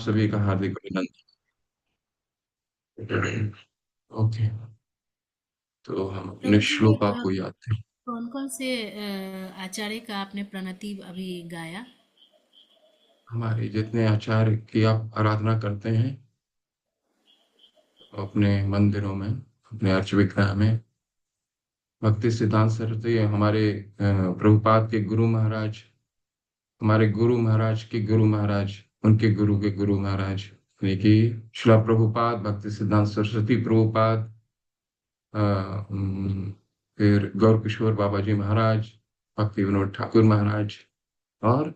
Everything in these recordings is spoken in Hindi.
सभी का हार्दिक अभिनंदन। ओके, तो हम अपने प्रभु जी श्लोका को याद थे। कौन कौन से आचार्य का आपने प्रणति अभी गाया? हमारे जितने आचार्य की आप आराधना करते हैं अपने मंदिरों में, अपने अर्च विग्रह में, भक्ति सिद्धांत सरस्वती हमारे प्रभुपाद के गुरु महाराज, हमारे गुरु महाराज के गुरु महाराज, उनके गुरु के गुरु महाराज, यानी कि श्रील प्रभुपाद, भक्ति सिद्धांत सरस्वती प्रभुपाद, अ, उम, फिर गौर किशोर बाबा जी महाराज, भक्ति विनोद ठाकुर महाराज और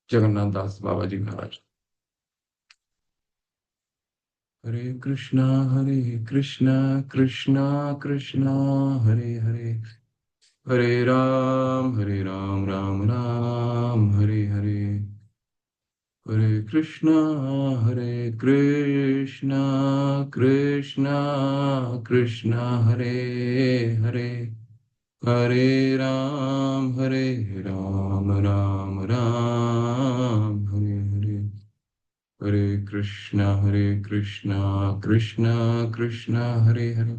जगन्नाथ दास बाबा जी महाराज। हरे कृष्णा, हरे कृष्णा, कृष्णा कृष्णा, हरे हरे, हरे राम, राम राम, हरे हरे, हरे कृष्णा, हरे कृष्णा, कृष्णा कृष्णा, हरे हरे, हरे राम, राम राम, हरे हरे, हरे कृष्णा, कृष्णा कृष्णा, हरे हरे,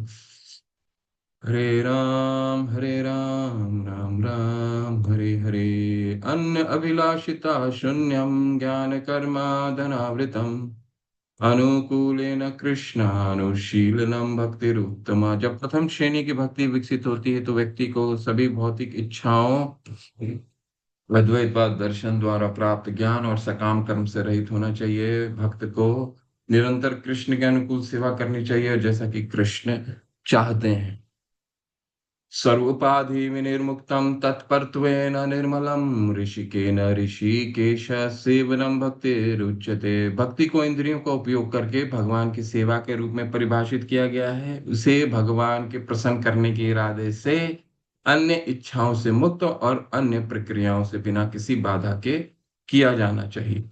हरे राम, राम हरे हरे। अन्न अभिलाषिता शून्यं ज्ञान कर्मा धनावृतम् अनुकूलेन कृष्णानुशीलनम भक्तिरुत्तमा। जब प्रथम श्रेणी की भक्ति विकसित होती है तो व्यक्ति को सभी भौतिक इच्छाओं, अद्वैतवाद दर्शन द्वारा प्राप्त ज्ञान और सकाम कर्म से रहित होना चाहिए। भक्त को निरंतर कृष्ण के अनुकूल सेवा करनी चाहिए, जैसा कि कृष्ण चाहते हैं। सर्वोपाधि विनिर्मुक्तम तत्परत्वेन निर्मलम ऋषिकेन ऋषिकेश सेवनम भक्तिरुच्यते। भक्ति को इंद्रियों का उपयोग करके भगवान की सेवा के रूप में परिभाषित किया गया है। उसे भगवान के प्रसन्न करने के इरादे से अन्य इच्छाओं से मुक्त और अन्य प्रक्रियाओं से बिना किसी बाधा के किया जाना चाहिए।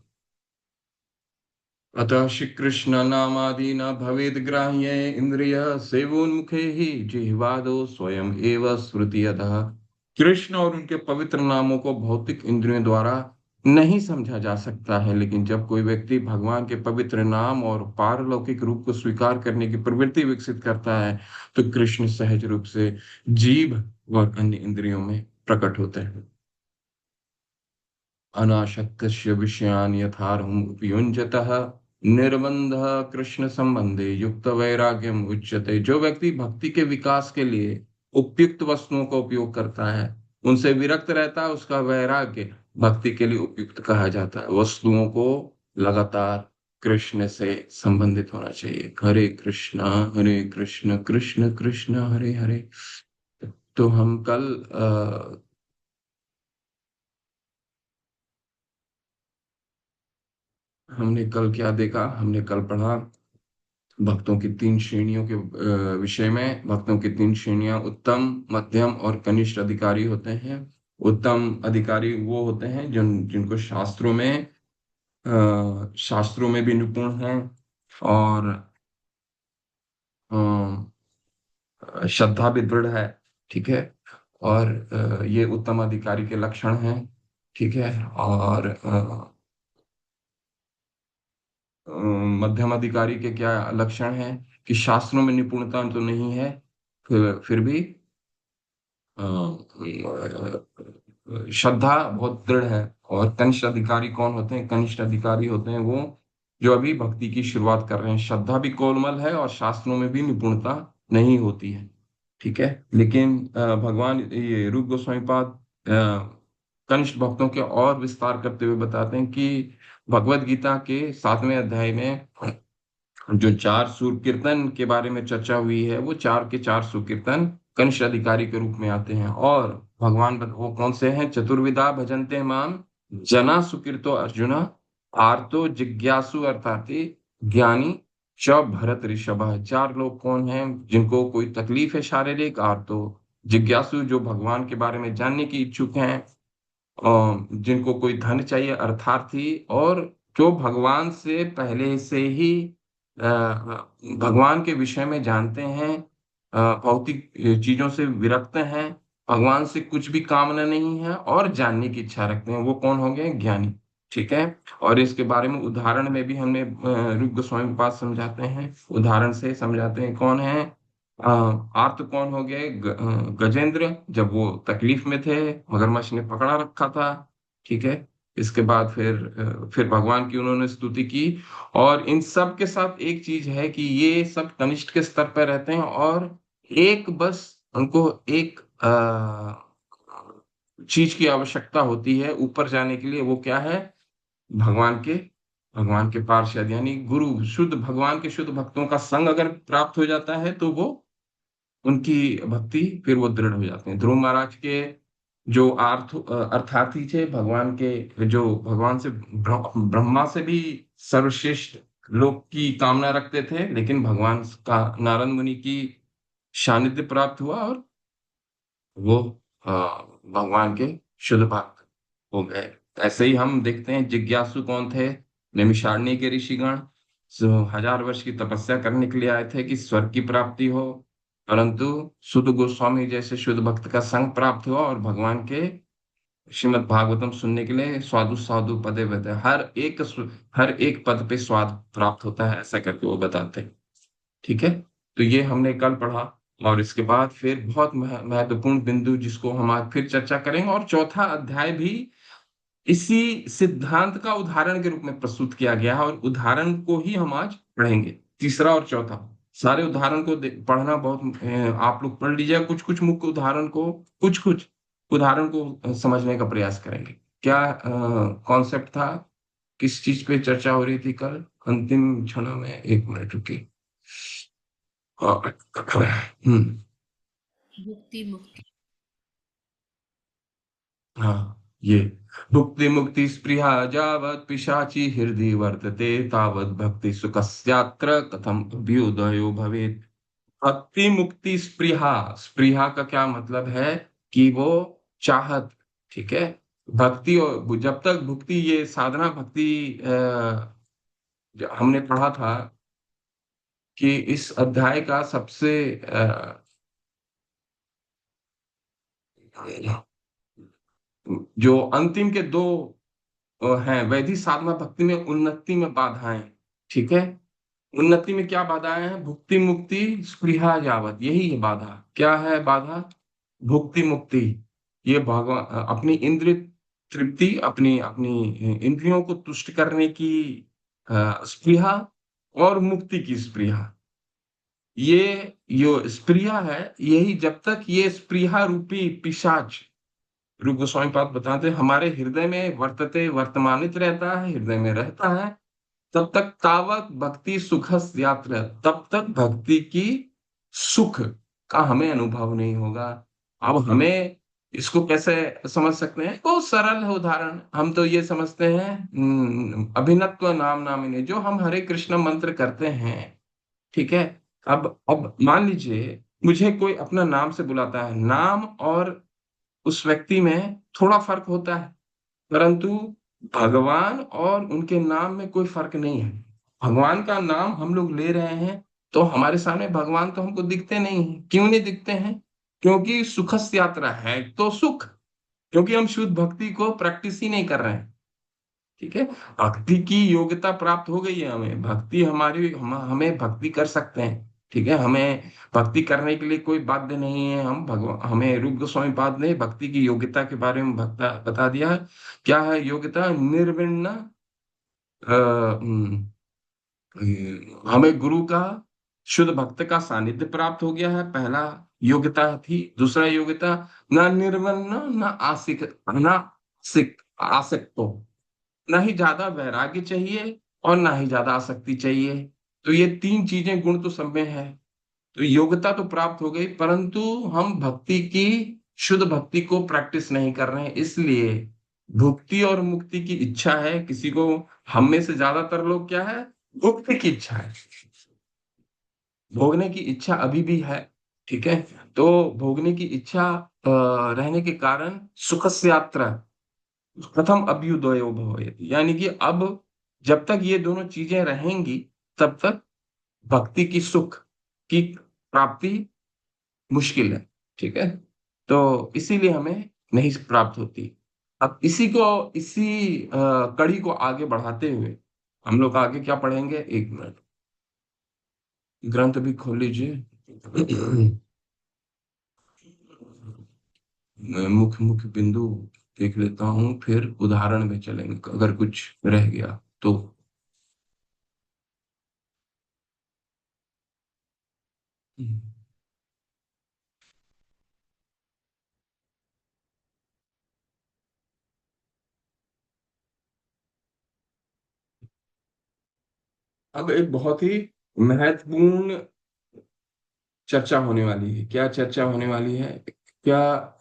अतः श्री कृष्ण नामादि न भवेद ग्राह्य इंद्रिय सेवोन्मुखे ही जिह्वादो स्वयं एव श्रुतियतः। कृष्ण और उनके पवित्र नामों को भौतिक इंद्रियों द्वारा नहीं समझा जा सकता है, लेकिन जब कोई व्यक्ति भगवान के पवित्र नाम और पारलौकिक रूप को स्वीकार करने की प्रवृत्ति विकसित करता है तो कृष्ण सहज रूप से जीभ और अन्य इंद्रियों में प्रकट होते हैं। अनासक्तस्य विषयान् यथार्हम् उपयुञ्जतः निर्बन्धः कृष्ण संबंधे युक्त वैराग्यम उच्यते। जो व्यक्ति भक्ति के विकास के लिए उपयुक्त वस्तुओं का उपयोग करता है, उनसे विरक्त रहता है, उसका वैराग्य भक्ति के लिए उपयुक्त कहा जाता है। वस्तुओं को लगातार कृष्ण से संबंधित होना चाहिए। हरे कृष्ण, कृष्ण कृष्ण, हरे हरे। तो हम कल हमने कल क्या देखा? हमने कल पढ़ा भक्तों की तीन श्रेणियों के विषय में। भक्तों की तीन श्रेणियां उत्तम, मध्यम और कनिष्ठ अधिकारी होते हैं। उत्तम अधिकारी वो होते हैं जिनको शास्त्रों में भी निपुण हैं और श्रद्धा भी दृढ़ है। ठीक है। और ये उत्तम अधिकारी के लक्षण हैं। ठीक है। और मध्यम अधिकारी के क्या लक्षण हैं कि शास्त्रों में निपुणता तो नहीं है, फिर भी श्रद्धा बहुत दृढ़ है। और कनिष्ठ अधिकारी कौन होते हैं? कनिष्ठ अधिकारी होते हैं वो जो अभी भक्ति की शुरुआत कर रहे हैं। श्रद्धा भी कोमल है और शास्त्रों में भी निपुणता नहीं होती है। ठीक है। लेकिन भगवान ये रूप गोस्वामी पाद कनिष्ठ भक्तों के और विस्तार करते हुए बताते हैं कि भगवत गीता के 7वें अध्याय में जो चार सूर कीर्तन के बारे में चर्चा हुई है, वो चार के चार सूर कीर्तन कनिष्ठ अधिकारी के रूप में आते हैं। और वो कौन से हैं? चतुर्विधा भजन्ते माम जना सुकीर्तो अर्जुना आर्तो जिज्ञासु अर्थात ज्ञानी च भरत ऋषभ। चार लोग कौन हैं जिनको कोई तकलीफ है शारीरिक? आर्तो जिज्ञासु जो भगवान के बारे में जानने की इच्छुक हैं, जिनको कोई धन चाहिए अर्थार्थी, और जो भगवान से पहले से ही भगवान के विषय में जानते हैं, भौतिक चीजों से विरक्त हैं, भगवान से कुछ भी कामना नहीं है और जानने की इच्छा रखते हैं, वो कौन हो गए? ज्ञानी। ठीक है। और इसके बारे में उदाहरण में भी हमने रूप गोस्वामी पाद समझाते हैं, उदाहरण से समझाते हैं। कौन है? आर्त कौन हो गए? गजेंद्र, जब वो तकलीफ में थे, मगरमच्छ ने पकड़ा रखा था। ठीक है। इसके बाद फिर भगवान की उन्होंने स्तुति की। और इन सब के साथ एक चीज है कि ये सब कनिष्ठ के स्तर पर रहते हैं, और एक बस उनको एक चीज की आवश्यकता होती है ऊपर जाने के लिए। वो क्या है? भगवान के भगवान के पार्षद यानी गुरु, शुद्ध भगवान के शुद्ध भक्तों का संग अगर प्राप्त हो जाता है तो वो उनकी भक्ति फिर वो दृढ़ हो जाते हैं। ध्रुव महाराज के जो अर्थार्थी थे भगवान के, जो भगवान से ब्रह्मा से भी सर्वश्रेष्ठ लोक की कामना रखते थे, लेकिन भगवान का नारद मुनि की सानिध्य प्राप्त हुआ और वो अ, भगवान के शुद्ध भक्त हो गए। ऐसे ही हम देखते हैं जिज्ञासु कौन थे? नैमिषारण्य के ऋषिगण, जो 1000 वर्ष की तपस्या करने के लिए आए थे कि स्वर्ग की प्राप्ति हो, परंतु सुध गोस्वामी जैसे शुद्ध भक्त का संग प्राप्त हुआ और भगवान के श्रीमद् भागवतम सुनने के लिए स्वादु साधु पदे पदे हर एक पद पे स्वाद प्राप्त होता है, ऐसा करके वो बताते हैं। ठीक है। तो ये हमने कल पढ़ा। और इसके बाद फिर बहुत महत्वपूर्ण बिंदु जिसको हम आज फिर चर्चा करेंगे, और चौथा अध्याय भी इसी सिद्धांत का उदाहरण के रूप में प्रस्तुत किया गया है, और उदाहरण को ही हम आज पढ़ेंगे, तीसरा और चौथा। सारे उदाहरण को पढ़ना बहुत आप लोग पढ़ लीजिएगा, कुछ कुछ मुख्य उदाहरण को, कुछ कुछ उदाहरण को समझने का प्रयास करेंगे। क्या कॉन्सेप्ट था? किस चीज पे चर्चा हो रही थी कल? अंतिम क्षण में, एक मिनट रुकी। हम्म। भुक्ति मुक्ति। हाँ, ये भुक्ति मुक्ति स्पृहा जावत् पिशाची हृदि वर्तते तावत् भक्ति सुखस्यात्र कथम अभ्युदयो भवेत्। भक्ति मुक्ति स्पृहा, स्पृहा का क्या मतलब है? कि वो चाहत। ठीक है। भक्ति, और जब तक भक्ति, ये साधना भक्ति जो हमने पढ़ा था कि इस अध्याय का सबसे जो अंतिम के दो हैं, वैधि साधना भक्ति में उन्नति में बाधाएं। ठीक है। उन्नति में क्या बाधाएं हैं? भुक्ति मुक्ति स्पृहा यावत, यही है बाधा। क्या है बाधा? भुक्ति मुक्ति। ये भगवान अपनी इंद्रिय तृप्ति, अपनी अपनी इंद्रियों को तुष्ट करने की स्पृहा, और मुक्ति की स्पृहा। ये जो स्पृहा है, यही जब तक ये स्पृहा रूपी पिशाच, रूप गोस्वामी पाद बताते हैं, हमारे हृदय में वर्तते, वर्तमानित रहता है, हृदय में रहता है, तब तक तावत भक्ति सुख यात्रा, तब तक भक्ति की सुख का हमें अनुभव नहीं होगा। अब हमें इसको कैसे समझ सकते हैं? बहुत सरल है उदाहरण। हम तो ये समझते हैं, अभिनत्व नाम नामिने, जो हम हरे कृष्ण मंत्र करते हैं। ठीक है। अब मान लीजिए मुझे कोई अपना नाम से बुलाता है, नाम और उस व्यक्ति में थोड़ा फर्क होता है, परंतु भगवान और उनके नाम में कोई फर्क नहीं है। भगवान का नाम हम लोग ले रहे हैं, तो हमारे सामने भगवान तो हमको दिखते नहीं हैं। क्यों नहीं दिखते हैं? क्योंकि सुखस यात्रा है तो सुख, क्योंकि हम शुद्ध भक्ति को प्रैक्टिस ही नहीं कर रहे हैं। ठीक है। भक्ति की योग्यता प्राप्त हो गई है हमें, भक्ति हमारी हमें भक्ति कर सकते हैं। ठीक है। हमें भक्ति करने के लिए कोई बाध्य नहीं है। हम भगवान, हमें रूप गोस्वामी पाद ने भक्ति की योग्यता के बारे में बता दिया है। क्या है योग्यता? निर्विण्ण हमें गुरु का, शुद्ध भक्त का सानिध्य प्राप्त हो गया है, पहला योग्यता थी। दूसरा योग्यता, ना निर्वर्ण ना आसिक, ना आसक्तो, ना ही ज्यादा वैराग्य चाहिए और ना ही ज्यादा आसक्ति चाहिए। तो ये तीन चीजें, गुण तो सब में है। तो योग्यता तो प्राप्त हो गई, परंतु हम भक्ति की, शुद्ध भक्ति को प्रैक्टिस नहीं कर रहे हैं, इसलिए भुक्ति और मुक्ति की इच्छा है किसी को। हम में से ज्यादातर लोग क्या है? भुक्ति की इच्छा है, भोगने की इच्छा अभी भी है। ठीक है। तो भोगने की इच्छा रहने के कारण सुखस्य यात्रा प्रथम अभ्युदयो भवेत्, यानी कि अब जब तक ये दोनों चीजें रहेंगी, तब तक भक्ति की सुख की प्राप्ति मुश्किल है। ठीक है। तो इसीलिए हमें नहीं प्राप्त होती। अब इसी कड़ी को आगे बढ़ाते हुए हम लोग आगे क्या पढ़ेंगे, एक मिनट, ग्रंथ भी खोल लीजिए। मैं मुख्य मुख्य बिंदु देख लेता हूँ, फिर उदाहरण में चलेंगे अगर कुछ रह गया तो। अब एक बहुत ही महत्वपूर्ण चर्चा होने वाली है। क्या चर्चा होने वाली है? क्या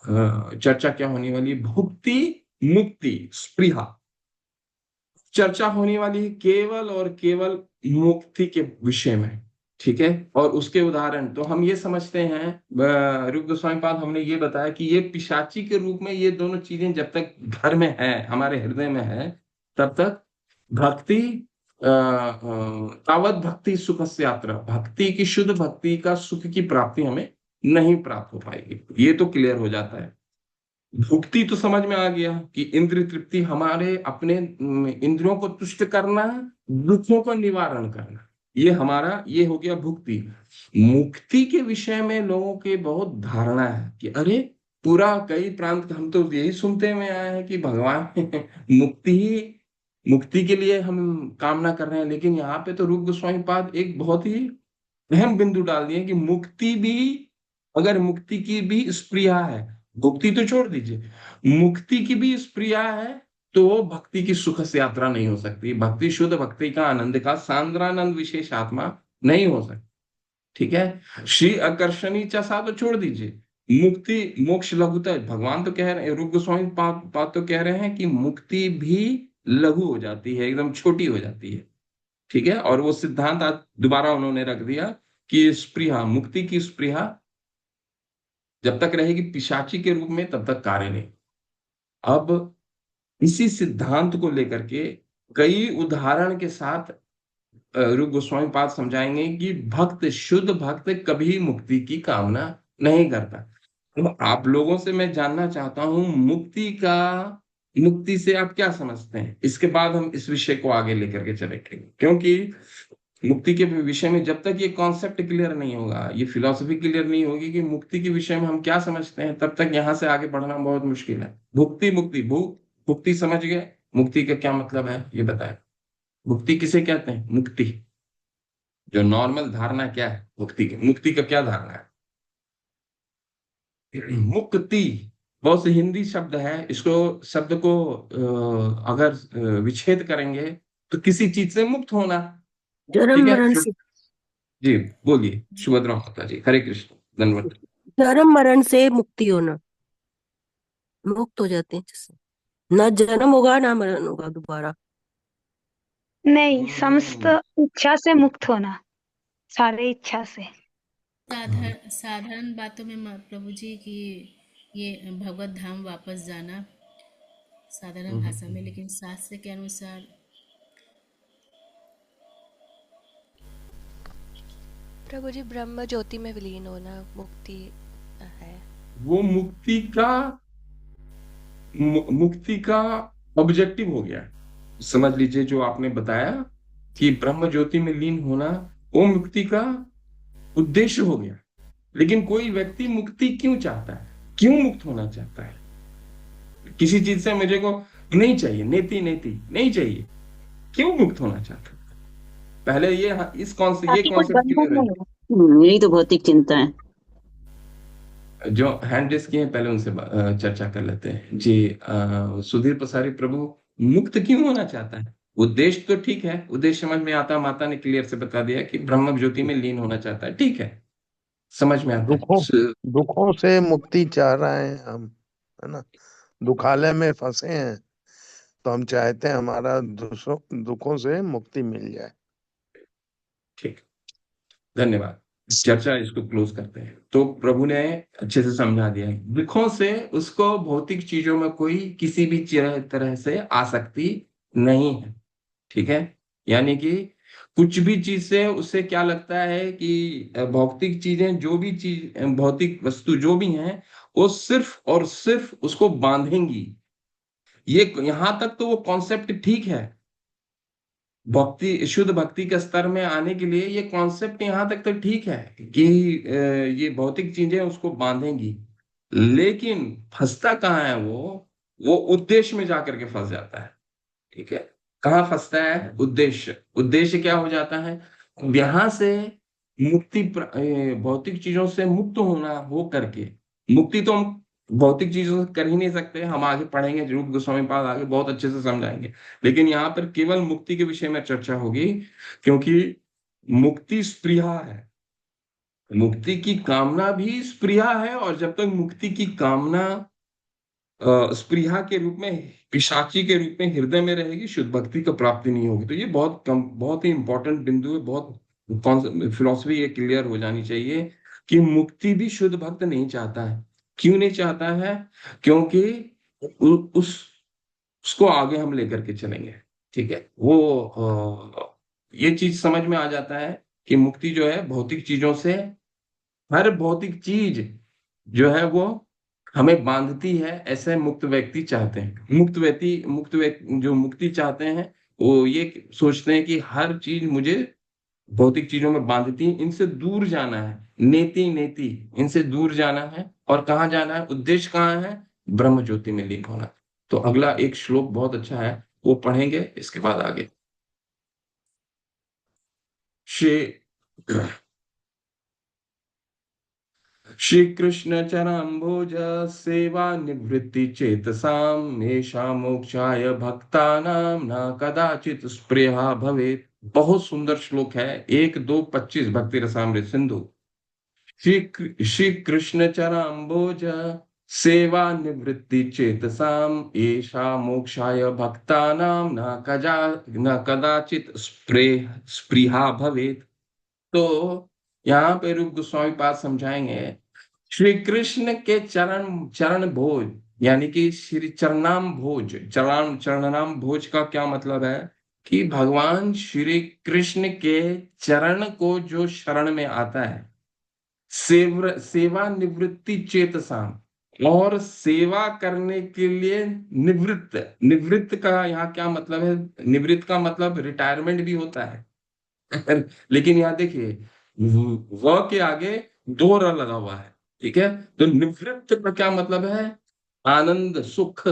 चर्चा क्या होने वाली है? भुक्ति मुक्ति स्पृहा। चर्चा होने वाली है केवल और केवल मुक्ति के विषय में। ठीक है, और उसके उदाहरण तो हम ये समझते हैं, रूप गोस्वामी पाद हमने ये बताया कि ये पिशाची के रूप में ये दोनों चीजें जब तक घर में है, हमारे हृदय में है, तब तक भक्ति तावत भक्ति सुख से यात्रा, भक्ति की शुद्ध भक्ति का सुख की प्राप्ति हमें नहीं प्राप्त हो पाएगी। ये तो क्लियर हो जाता है। भुक्ति तो समझ में आ गया कि इंद्रिय तृप्ति, हमारे अपने इंद्रियों को तुष्ट करना, दुखों का निवारण करना, ये हमारा ये हो गया भुक्ति। मुक्ति के विषय में लोगों के बहुत धारणा है कि अरे, पूरा कई प्रांत हम तो यही सुनते में आए हैं कि भगवान मुक्ति ही, मुक्ति के लिए हम कामना कर रहे हैं। लेकिन यहाँ पे तो रूप गोस्वामी पाद एक बहुत ही अहम बिंदु डाल दिए कि मुक्ति भी, अगर मुक्ति की भी स्प्रिया है, भुक्ति तो छोड़ दीजिए, मुक्ति की भी स्प्रिया है, तो वो भक्ति की सुख से यात्रा नहीं हो सकती। भक्ति शुद्ध भक्ति का आनंद का सांद्रानंद विशेष आत्मा नहीं हो सकती। ठीक है, श्री आकर्षणी चसा तो छोड़ दीजिए, मुक्ति मोक्ष लघुता, भगवान तो कह रहे हैं, रूप गोस्वामी बात तो कह रहे हैं कि मुक्ति भी लघु हो जाती है, एकदम छोटी हो जाती है। ठीक है, और वो सिद्धांत आज दोबारा उन्होंने रख दिया कि स्पृहा, मुक्ति की स्पृहा जब तक रहेगी पिशाची के रूप में, तब तक कार्य नहीं। अब इसी सिद्धांत को लेकर के कई उदाहरण के साथ रूप गोस्वामी पाद समझाएंगे कि भक्त, शुद्ध भक्त कभी मुक्ति की कामना नहीं करता। तो आप लोगों से मैं जानना चाहता हूं, मुक्ति से आप क्या समझते हैं? इसके बाद हम इस विषय को आगे लेकर के चलेंगे, क्योंकि मुक्ति के विषय में जब तक ये कॉन्सेप्ट क्लियर नहीं होगा, ये फिलॉसफी क्लियर नहीं होगी कि मुक्ति के विषय में हम क्या समझते हैं, तब तक यहाँ से आगे बढ़ना बहुत मुश्किल है। भुक्ति मुक्ति, भुक्ति समझ गए, मुक्ति का क्या मतलब है ये बताएं। मुक्ति किसे कहते हैं? मुक्ति, जो नॉर्मल धारणा क्या है मुक्ति की, मुक्ति का क्या धारणा है? मुक्ति बहुत से हिंदी शब्द है, इसको शब्द को अगर विच्छेद करेंगे तो किसी चीज से मुक्त होना। जन्म ठीक है, मरण से, जी बोलिए सुभद्रा माता जी, हरे कृष्ण, धन्यवाद। जन्म मरण से मुक्ति होना, मुक्त हो जाते हैं जिससे ना जन्म होगा ना मरण होगा दोबारा। नहीं, समस्त इच्छा से मुक्त होना, सारे इच्छा से। साधारण बातों में प्रभु जी की ये भगवत धाम वापस जाना, साधारण भाषा में, लेकिन शास्त्र के अनुसार प्रभु जी ब्रह्म ज्योति में विलीन होना मुक्ति है। वो मुक्ति का ऑब्जेक्टिव हो गया, समझ लीजिए। जो आपने बताया कि ब्रह्म ज्योति में लीन होना, वो मुक्ति का उद्देश्य हो गया। लेकिन कोई व्यक्ति मुक्ति क्यों चाहता है, क्यों मुक्त होना चाहता है? किसी चीज से मुझे को नहीं चाहिए, नेति नेति नहीं चाहिए, क्यों मुक्त होना चाहता है? पहले ये ताकि कोई कॉन्सेप्ट बंधन क्लियर है। नहीं हो। यही तो भौतिक चिंता है। जो हैंड रेस किए हैं पहले उनसे चर्चा कर लेते हैं जी। सुधीर पसारी प्रभु मुक्त क्यों होना चाहता है? उद्देश्य तो ठीक है, उद्देश्य समझ में आता, माता ने क्लियर से बता दिया कि ब्रह्म ज्योति में लीन होना चाहता है, ठीक है, समझ में आता दुखों है। दुखों से मुक्ति चाह रहे हैं हम, है ना। दुखालय में फंसे हैं तो हम चाहते हैं हमारा दुखों से मुक्ति मिल जाए। ठीक, धन्यवाद। चर्चा इसको क्लोज करते हैं। तो प्रभु ने अच्छे से समझा दिया है, दुखों से उसको भौतिक चीजों में कोई किसी भी तरह से आसक्ति नहीं है। ठीक है, यानी कि कुछ भी चीज से उसे क्या लगता है कि भौतिक चीजें, जो भी चीज, भौतिक वस्तु जो भी हैं, वो सिर्फ और सिर्फ उसको बांधेंगी, ये यहां तक तो वो कॉन्सेप्ट ठीक है, भक्ति शुद्ध भक्ति के स्तर में आने के लिए ये कॉन्सेप्ट यहाँ तक तो ठीक है कि ये भौतिक चीजें उसको बांधेंगी, लेकिन फंसता कहाँ है वो उद्देश्य में जाकर के फंस जाता है। ठीक है, कहाँ फंसता है? उद्देश्य। उद्देश्य क्या हो जाता है? यहां से मुक्ति भौतिक चीजों से मुक्त होना हो करके, मुक्ति तो हम भौतिक चीजों से कर ही नहीं सकते, हम आगे पढ़ेंगे, रूप गोस्वामी पाद आगे बहुत अच्छे से समझाएंगे, लेकिन यहाँ पर केवल मुक्ति के विषय में चर्चा होगी, क्योंकि मुक्ति स्पृहा है, मुक्ति की कामना भी स्पृहा है, और जब तक मुक्ति की कामना स्पृहा के रूप में, पिशाची के रूप में हृदय में रहेगी, शुद्ध भक्ति का प्राप्ति नहीं होगी। तो ये बहुत कम, बहुत ही इंपॉर्टेंट बिंदु है, बहुत फिलोसफी ये क्लियर हो जानी चाहिए कि मुक्ति भी शुद्ध भक्त नहीं चाहता है। क्यों नहीं चाहता है? क्योंकि उस उसको आगे हम लेकर के चलेंगे। ठीक है, ये चीज समझ में आ जाता है कि मुक्ति जो है भौतिक चीजों से, हर भौतिक चीज जो है वो हमें बांधती है, ऐसे मुक्त व्यक्ति चाहते हैं। मुक्त व्यक्ति जो मुक्ति चाहते हैं वो ये सोचते हैं कि हर चीज मुझे भौतिक चीजों में बांधती है, इनसे दूर जाना है, नेति नेति, इनसे दूर जाना है। और कहाँ जाना है? उद्देश्य कहाँ है? ब्रह्म ज्योति में लीन होना। तो अगला एक श्लोक बहुत अच्छा है, वो पढ़ेंगे, इसके बाद आगे। श्री कृष्ण चरम्भोज सेवा निवृत्ति चेतसाम येषा मोक्षाय भक्तानां न कदाचित स्पृहा भवेत्। बहुत सुंदर श्लोक है, 1-2-25 भक्ति रसामृत सिंधु। श्री कृष्ण चरम्भोज सेवा निवृत्ति चेतसाम येषा मोक्षाय भक्तानां न कदाचित स्पृहा भवेत्। तो यहाँ पे रूप गोस्वामी पाद समझाएंगे, श्री कृष्ण के चरण भोज, यानी कि श्री चरणाम भोज, चरणाम भोज का क्या मतलब है? कि भगवान श्री कृष्ण के चरण को जो शरण में आता है, सेवा निवृत्ति चेतसाम, और सेवा करने के लिए निवृत्त का यहाँ क्या मतलब है? निवृत्त का मतलब रिटायरमेंट भी होता है लेकिन यहाँ देखिए व के आगे 2 र लगा हुआ है। ठीक है, तो निवृत्त का क्या मतलब है? आनंद, सुख।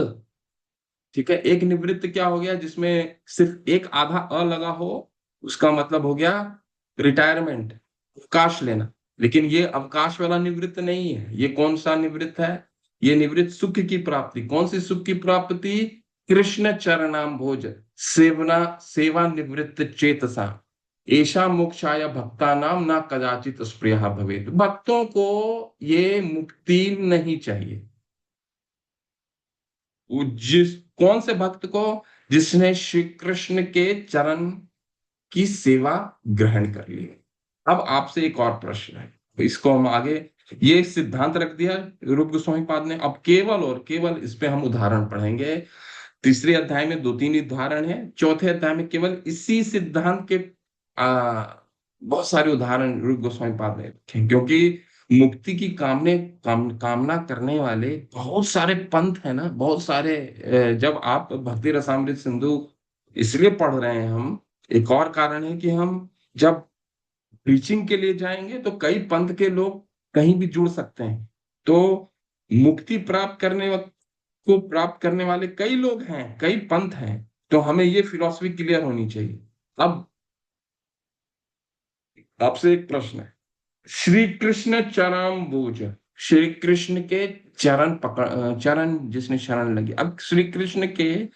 ठीक है, एक निवृत्त क्या हो गया? जिसमें सिर्फ एक आधा अ लगा हो, उसका मतलब हो गया रिटायरमेंट, अवकाश लेना। लेकिन ये अवकाश वाला निवृत्त नहीं है। ये कौन सा निवृत्त है? ये निवृत्त सुख की प्राप्ति। कौन सी सुख की प्राप्ति? कृष्ण चरणाम भोज सेवा निवृत्त चेतसा ऐशा मोक्षाय भक्ता नाम ना कदाचित स्पृहा भवेत्। भक्तों को ये मुक्ति नहीं चाहिए। कौन से भक्त को? जिसने श्री कृष्ण के चरण की सेवा ग्रहण कर ली। अब आपसे एक और प्रश्न है, इसको हम आगे, ये सिद्धांत रख दिया रूप गोस्वामी पाद ने। अब केवल और केवल इस पे हम उदाहरण पढ़ेंगे। 3 अध्याय में 2-3 उदाहरण है, 4थे अध्याय में केवल इसी सिद्धांत के बहुत सारे उदाहरण रूप गोस्वामी पाद ने रखे, क्योंकि मुक्ति की कामना करने वाले बहुत सारे पंथ है ना, बहुत सारे। जब आप भक्ति रसामृत सिंधु इसलिए पढ़ रहे हैं हम, एक और कारण है कि हम जब प्रीचिंग के लिए जाएंगे तो कई पंथ के लोग कहीं भी जुड़ सकते हैं। तो मुक्ति प्राप्त करने वाले कई लोग हैं, कई पंथ हैं, तो हमें ये फिलॉसफी क्लियर होनी चाहिए। अब आपसे एक प्रश्न है, श्री कृष्ण चरण बोझ, श्री कृष्ण के चरण जिसने शरण लगी। अब श्री कृष्ण के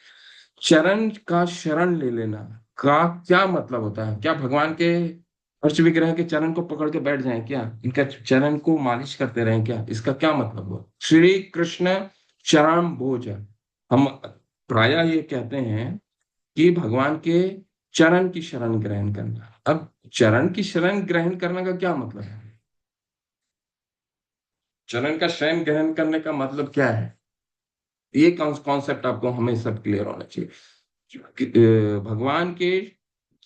चरण का शरण ले लेना का क्या मतलब होता है? क्या भगवान के अर्च विग्रह के चरण को पकड़ के बैठ जाएं क्या? इनका चरण को मालिश करते रहें क्या? इसका क्या मतलब हुआ? श्री कृष्ण चरण बोझ, हम प्रायः ये कहते हैं कि भगवान के चरण की शरण ग्रहण करना। अब चरण की शरण ग्रहण करने का क्या मतलब है? चरण का शरण ग्रहण करने का मतलब क्या है? ये कॉन्सेप्ट आपको हमें सब क्लियर होना चाहिए। भगवान के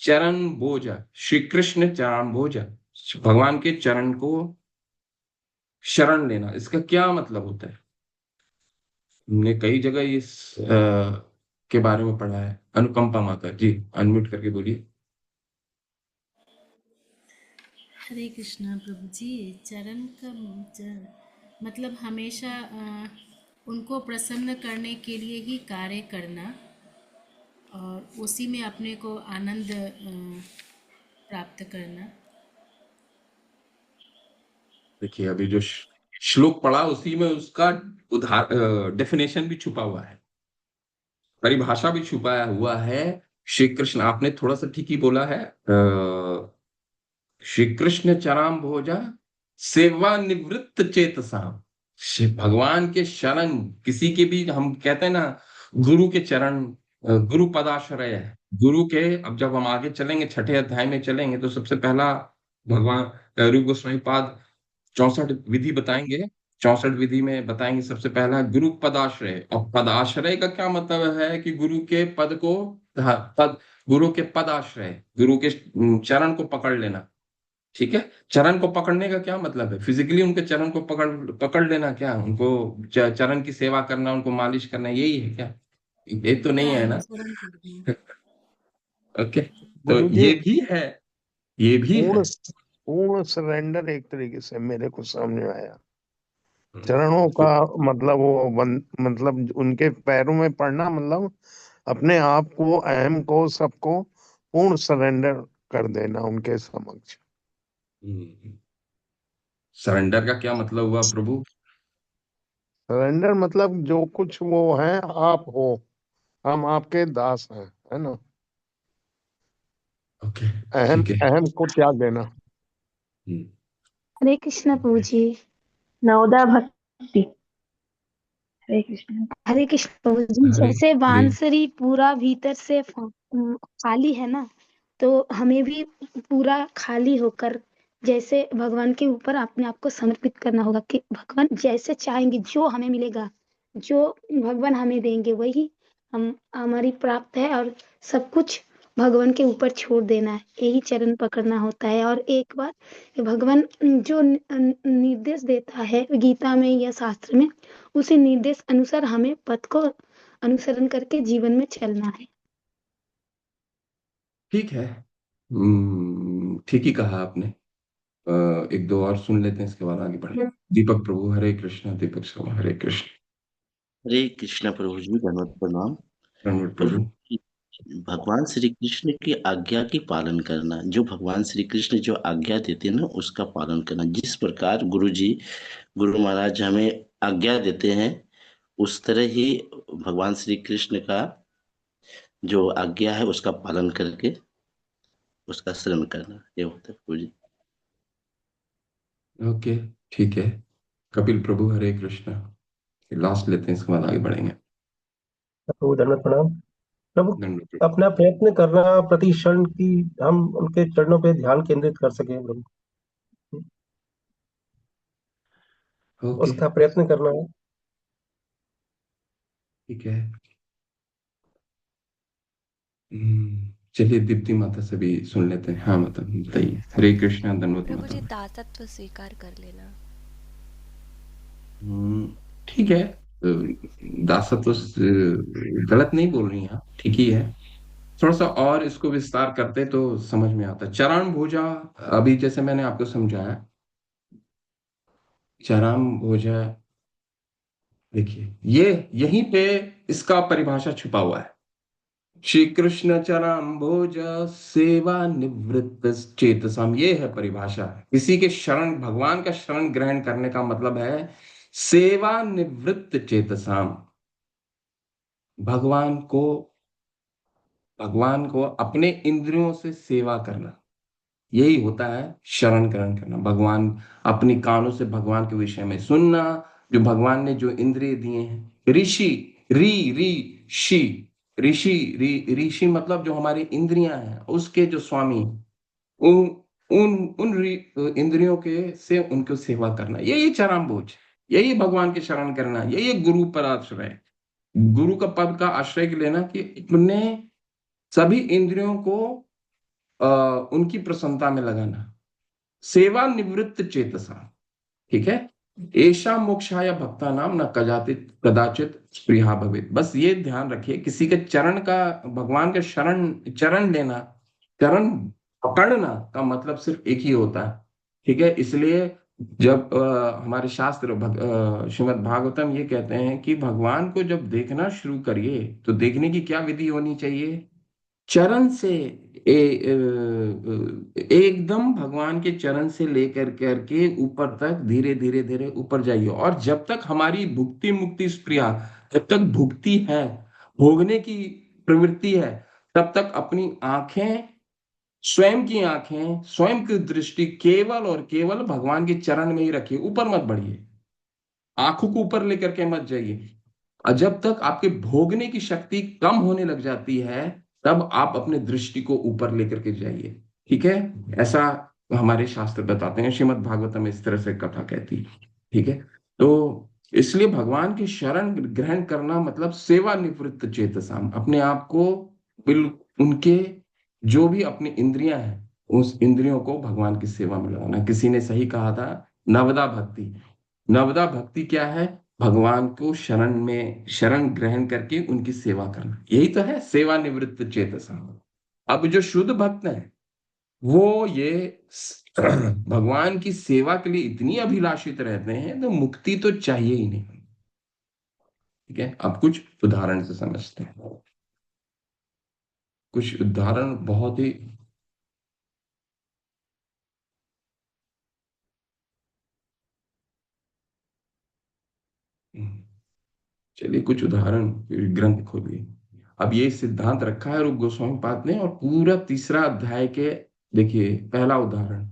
चरण बोझ, श्री कृष्ण चरण बोझ, भगवान के चरण को शरण लेना, इसका क्या मतलब होता है? हमने कई जगह इस के बारे में पढ़ा है। अनुकंपा माता जी, अनम्यूट करके बोलिए। हरे कृष्णा प्रभु जी। चरण का मतलब हमेशा उनको प्रसन्न करने के लिए ही कार्य करना और उसी में अपने को आनंद प्राप्त करना। देखिए अभी जो श्लोक पढ़ा उसी में उसका डेफिनेशन भी छुपा हुआ है, परिभाषा भी छुपाया हुआ है। श्री कृष्ण, आपने थोड़ा सा ठीक ही बोला है। श्री कृष्ण चराम भोजा सेवा निवृत्त चेतसाम। भगवान के शरण, किसी के भी, हम कहते हैं ना गुरु के चरण, गुरु पदाश्रय है गुरु के। अब जब हम आगे चलेंगे, छठे अध्याय में चलेंगे, तो सबसे पहला भगवान रूप गोस्वामी पाद 64 विधि बताएंगे। 64 विधि में बताएंगे सबसे पहला गुरु पदाश्रय। और पदाश्रय का क्या मतलब है कि गुरु के पद को, हाँ, गुरु के पदाश्रय, गुरु के चरण को पकड़ लेना। ठीक है, चरण को पकड़ने का क्या मतलब है? फिजिकली उनके चरण को पकड़ पकड़ लेना, क्या उनको चरण की सेवा करना, उनको मालिश करना, यही है क्या? ये तो नहीं हाँ, है ना। अनुसरण करना। ओके, तो गुरु जी, ये भी है, ये भी है। पूर्ण पूर्ण सरेंडर एक तरीके से मेरे को सामने आया। चरणों का मतलब मतलब उनके पैरों में पड़ना, मतलब अपने आप को, अहम को, सबको पूर्ण सरेंडर कर देना उनके समक्ष। सरेंडर का क्या मतलब हुआ प्रभु? सरेंडर मतलब जो कुछ वो है, आप हो, हम आपके दास हैं, है ना। ओके, अहम ठीक है। अहम को त्याग देना। हम्म, हरे कृष्ण प्रभु जी। नवदा भक्ति। हरे कृष्ण। हरे कृष्ण प्रभु जी। हरे जैसे हरे। बांसुरी पूरा भीतर से खाली है ना, तो हमें भी पूरा खाली होकर जैसे भगवान के ऊपर अपने आप को समर्पित करना होगा कि भगवान जैसे चाहेंगे, जो हमें मिलेगा, जो भगवान हमें देंगे, वही हम हमारी प्राप्त है। और सब कुछ भगवान के ऊपर छोड़ देना है, यही चरण पकड़ना होता है। और एक बात, भगवान जो निर्देश देता है गीता में या शास्त्र में, उसी निर्देश अनुसार हमें पथ को अनुसरण करके जीवन में चलना है। ठीक है, ठीक ही कहा आपने। एक दो और सुन लेते हैं, इसके बाद आगे बढ़े। दीपक प्रभु, हरे कृष्ण। दीपक शर्मा, हरे कृष्ण। हरे कृष्ण प्रभु जी, धन्यवाद, प्रणाम। रणवीर प्रभु प्रभु। जी, भगवान श्री कृष्ण की आज्ञा की पालन करना, जो भगवान श्री कृष्ण जो आज्ञा देते हैं ना, उसका पालन करना। जिस प्रकार गुरु जी, गुरु महाराज हमें आज्ञा देते हैं, उस तरह ही भगवान श्री कृष्ण का जो आज्ञा है उसका पालन करके उसका श्रवण करना, ये होता है प्रभु जी। ओके, ठीक है। कपिल प्रभु, हरे कृष्ण। लास्ट लेते हैं, इसके बाद आगे बढ़ेंगे। प्रभु धन्यवाद, प्रणाम। प्रभु, दंड प्रभु। अपना प्रयत्न करना प्रति क्षण की हम उनके चरणों पे ध्यान केंद्रित कर सके प्रभु, ओके, उसका प्रयत्न करना है। ठीक है। चलिए दीप्ति माता से भी सुन लेते हैं। हाँ माता, बताइए। हरे कृष्ण, धन्यवाद प्रभु माता। जी, दासत्व स्वीकार कर लेना। ठीक है। दासत्व गलत नहीं बोल रही हैं आप, ठीक ही है। थोड़ा सा और इसको विस्तार करते तो समझ में आता। चरण भुजा, अभी जैसे मैंने आपको समझाया, चरण भुजा, देखिए ये यहीं पे इसका परिभाषा छुपा हुआ है। श्री कृष्ण चरण भोज सेवा निवृत्त चेतसम, ये है परिभाषा। किसी के शरण, भगवान का शरण ग्रहण करने का मतलब है सेवा निवृत्त चेतसाम। भगवान को, भगवान को अपने इंद्रियों से सेवा करना, यही होता है शरण ग्रहण करना। भगवान, अपनी कानों से भगवान के विषय में सुनना, जो भगवान ने जो इंद्रिय दिए हैं। ऋषि, री री शी, ऋषि, ऋषि मतलब जो हमारी इंद्रियां हैं, उसके जो स्वामी हैं, उन उन इंद्रियों के से उनको सेवा करना, यही चरमभोज, यही भगवान के शरण करना, यही गुरु पर आश्रय, गुरु का पद का आश्रय लेना, कि अपने सभी इंद्रियों को उनकी प्रसन्नता में लगाना। सेवा निवृत्त चेतसा, ठीक है। एषा मोक्षाय भक्ता नाम न कदाचित कदाचित स्पृहा भवेत। बस ये ध्यान रखिए, किसी के चरण का, भगवान के शरण चरण लेना, चरण पकड़ना का मतलब सिर्फ एक ही होता है। ठीक है, इसलिए जब हमारे शास्त्र श्रीमद् भागवतम ये कहते हैं कि भगवान को जब देखना शुरू करिए तो देखने की क्या विधि होनी चाहिए? चरण से एकदम भगवान के चरण से लेकर करके ऊपर तक धीरे धीरे धीरे ऊपर जाइए। और जब तक हमारी भुक्ति मुक्ति स्प्रिया, जब तक भुक्ति है, भोगने की प्रवृत्ति है, तब तक अपनी आंखें, स्वयं की आंखें, स्वयं की दृष्टि केवल और केवल भगवान के चरण में ही रखिए। ऊपर मत बढ़िए, आंखों को ऊपर लेकर के मत जाइए। और जब तक आपके भोगने की शक्ति कम होने लग जाती है, तब आप अपने दृष्टि को ऊपर लेकर के जाइए। ठीक है, ऐसा हमारे शास्त्र बताते हैं, श्रीमद् भागवतम इस तरह से कथा कहती है। ठीक है, तो इसलिए भगवान की शरण ग्रहण करना मतलब सेवा निवृत्त चेतसाम, अपने आप को बिल उनके जो भी अपनी इंद्रियां हैं, उस इंद्रियों को भगवान की सेवा में लगाना। किसी ने सही कहा था, नवदा भक्ति। नवदा भक्ति क्या है? भगवान को शरण में, शरण ग्रहण करके उनकी सेवा करना, यही तो है सेवा निवृत्त चेतसा। अब जो शुद्ध भक्त है वो ये भगवान की सेवा के लिए इतनी अभिलाषित रहते हैं, तो मुक्ति तो चाहिए ही नहीं। ठीक है, अब कुछ उदाहरण से समझते हैं। कुछ उदाहरण बहुत ही चलिए, कुछ उदाहरण ग्रंथ खोलिए। अब ये सिद्धांत रखा है रूप गोस्वामी पाद ने, और पूरा तीसरा अध्याय के देखिए पहला उदाहरण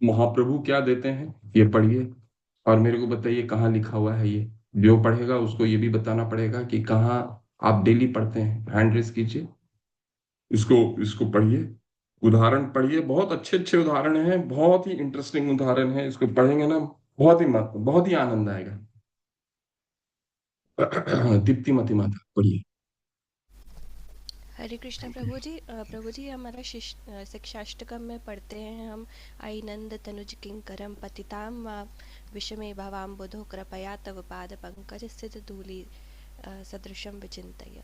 महाप्रभु क्या देते हैं, ये पढ़िए और मेरे को बताइए कहाँ लिखा हुआ है। ये जो पढ़ेगा उसको ये भी बताना पड़ेगा कि कहाँ आप डेली पढ़ते हैं। हैंड रेस कीजिए, इसको इसको पढ़िए, उदाहरण पढ़िए। बहुत अच्छे अच्छे उदाहरण हैं, बहुत ही इंटरेस्टिंग उदाहरण है। इसको पढ़ेंगे ना, बहुत ही मत बहुत ही आनंद आएगा। दीप्तिमती माता पढ़िए। हरे कृष्णा प्रभु जी हमारा शिक्षाष्टकम में पढ़ते हैं हम, आई नंद तनुज किंकरम पतिताम वा विषमे भवाम बुधो कृपया तव पाद पंकज स्थित धूलि सदृशम विचिंतय।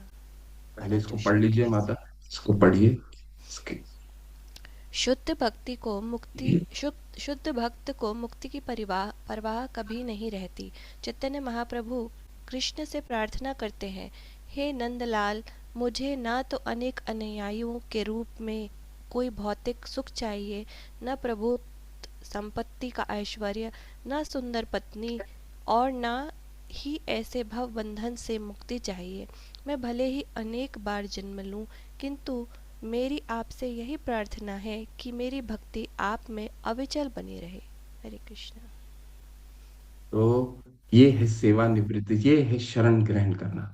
पहले इसको पढ़ लीजिए माता, इसको पढ़िए। शुद्ध भक्त को मुक्ति की परवाह कभी नहीं रहती। चैतन्य महाप्रभु कृष्ण से प्रार्थना करते हैं, हे नंदलाल, मुझे ना तो अनेक अनुयायियों के रूप में कोई भौतिक सुख चाहिए, न प्रभु संपत्ति का ऐश्वर्य, न सुंदर पत्नी, और न ही ऐसे भव बंधन से मुक्ति चाहिए। मैं भले ही अनेक बार जन्म लूं, किंतु मेरी आपसे यही प्रार्थना है कि मेरी भक्ति आप में अविचल बनी रहे। हरे कृष्णा। तो ये है सेवा निवृत्ति, ये है शरण ग्रहण करना।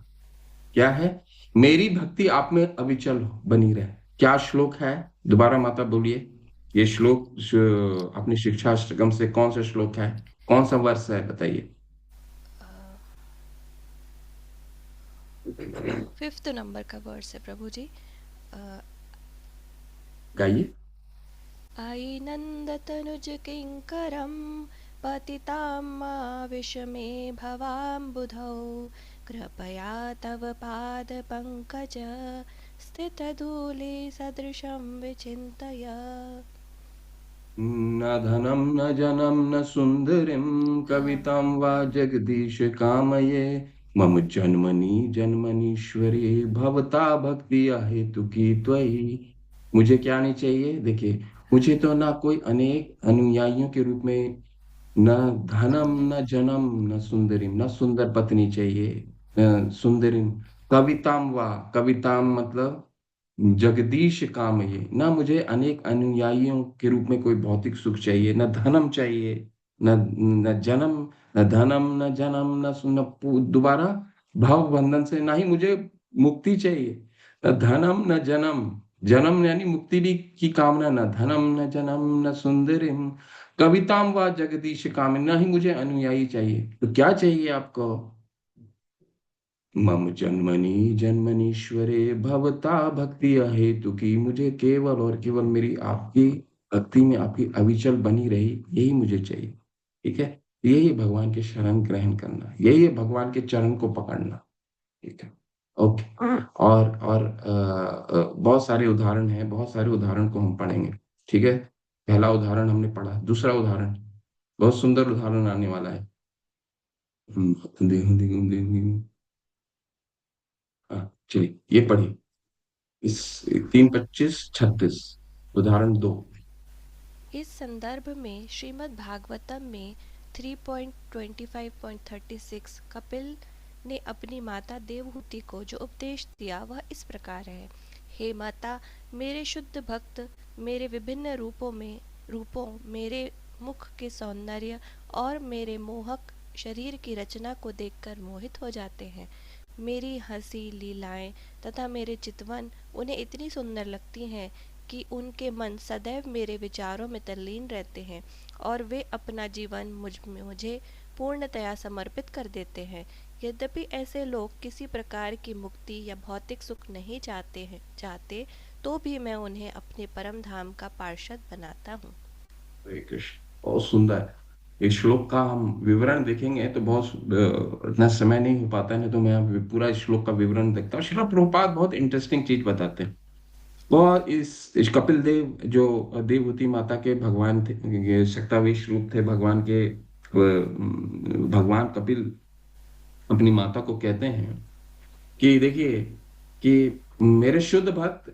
क्या है? मेरी भक्ति आप में अविचल बनी रहे। क्या श्लोक है? दोबारा माता बोलिए। ये श्लोक अपनी शिक्षाष्टकम से कौन सा श्लोक है, कौन सा वर्ष है, बताइए। 5th नंबर का वर्स है प्रभु जी। गाइए। आई नंद तनुज किंकरम पतितां मा विषमे भवाम्बुधौ कृपया तव पाद पंकज स्थित धूलि सदृशं विचिन्तय। न धनं न जनं न सुंदरीं कवितां वा जगदीश कामये मम जन्मनि जन्मनीश्वरी भवता भक्ति हेतुकी त्वयि। मुझे क्या नहीं चाहिए? देखिए, मुझे तो ना कोई अनेक अनुयायियों के रूप में, न धनम न जनम न सुंदरीम, न सुंदर पत्नी चाहिए, न सुंदरीम कविताम वा, कविताम मतलब जगदीश काम ये, ना मुझे अनेक अनुयायियों के रूप में कोई भौतिक सुख चाहिए, न धनम चाहिए, न न जन्म, न धनम न जन्म दोबारा भाव बंधन से, ना ही मुझे मुक्ति चाहिए। न धनम न जन्म, जन्म यानी मुक्ति भी की कामना, न धनम न जन्म न सुंदरिम कविताम व जगदीश काम, ना ही मुझे अनुयायी चाहिए। तो क्या चाहिए आपको? मम जन्मनि जन्मनीश्वरे भवता भक्ति हेतुकी, मुझे केवल और केवल मेरी आपकी भक्ति में आपकी अविचल बनी रही, यही मुझे चाहिए। ठीक है, यही है भगवान के शरण ग्रहण करना, यही है भगवान के चरण को पकड़ना। ठीक है, ओके। और बहुत सारे उदाहरण हैं, बहुत सारे उदाहरण को हम पढ़ेंगे। ठीक है, पहला उदाहरण हमने पढ़ा, दूसरा उदाहरण बहुत सुंदर उदाहरण आने वाला है। देखो देखो देखो, हाँ चलिए ये पढ़िए, इस 3:25-36 उदाहरण 2। इस संदर्भ में श्रीमद् भागवतम में 3.25.36 कपिल ने अपनी माता देवहूति को जो उपदेश दिया वह इस प्रकार है। हे माता, मेरे शुद्ध भक्त मेरे विभिन्न रूपों मेरे मुख के सौंदर्य और मेरे मोहक शरीर की रचना को देखकर मोहित हो जाते हैं। मेरी हंसी, लीलाएं तथा मेरे चितवन उन्हें इतनी सुंदर लगती हैं कि उनके मन सदैव मेरे विचारों में तल्लीन रहते हैं और वे अपना जीवन मुझे पूर्णतया समर्पित कर देते हैं। यद्यपि ऐसे लोग किसी प्रकार की मुक्ति या भौतिक सुख नहीं चाहते, तो भी मैं उन्हें अपने परम धाम का पार्षद बनाता हूँ। हरे कृष्ण, बहुत सुंदर है। इस श्लोक का हम विवरण देखेंगे तो बहुत इतना समय नहीं हो पाता है, नहीं तो मैं पूरा इस श्लोक का विवरण देखता हूँ। श्रील प्रभुपाद बहुत इंटरेस्टिंग चीज बताते हैं। और इस कपिल देव जो देवहूति माता के भगवान थे, ये शक्तावेश रूप थे भगवान के, भगवान कपिल अपनी माता को कहते हैं कि देखिए कि मेरे शुद्ध भक्त,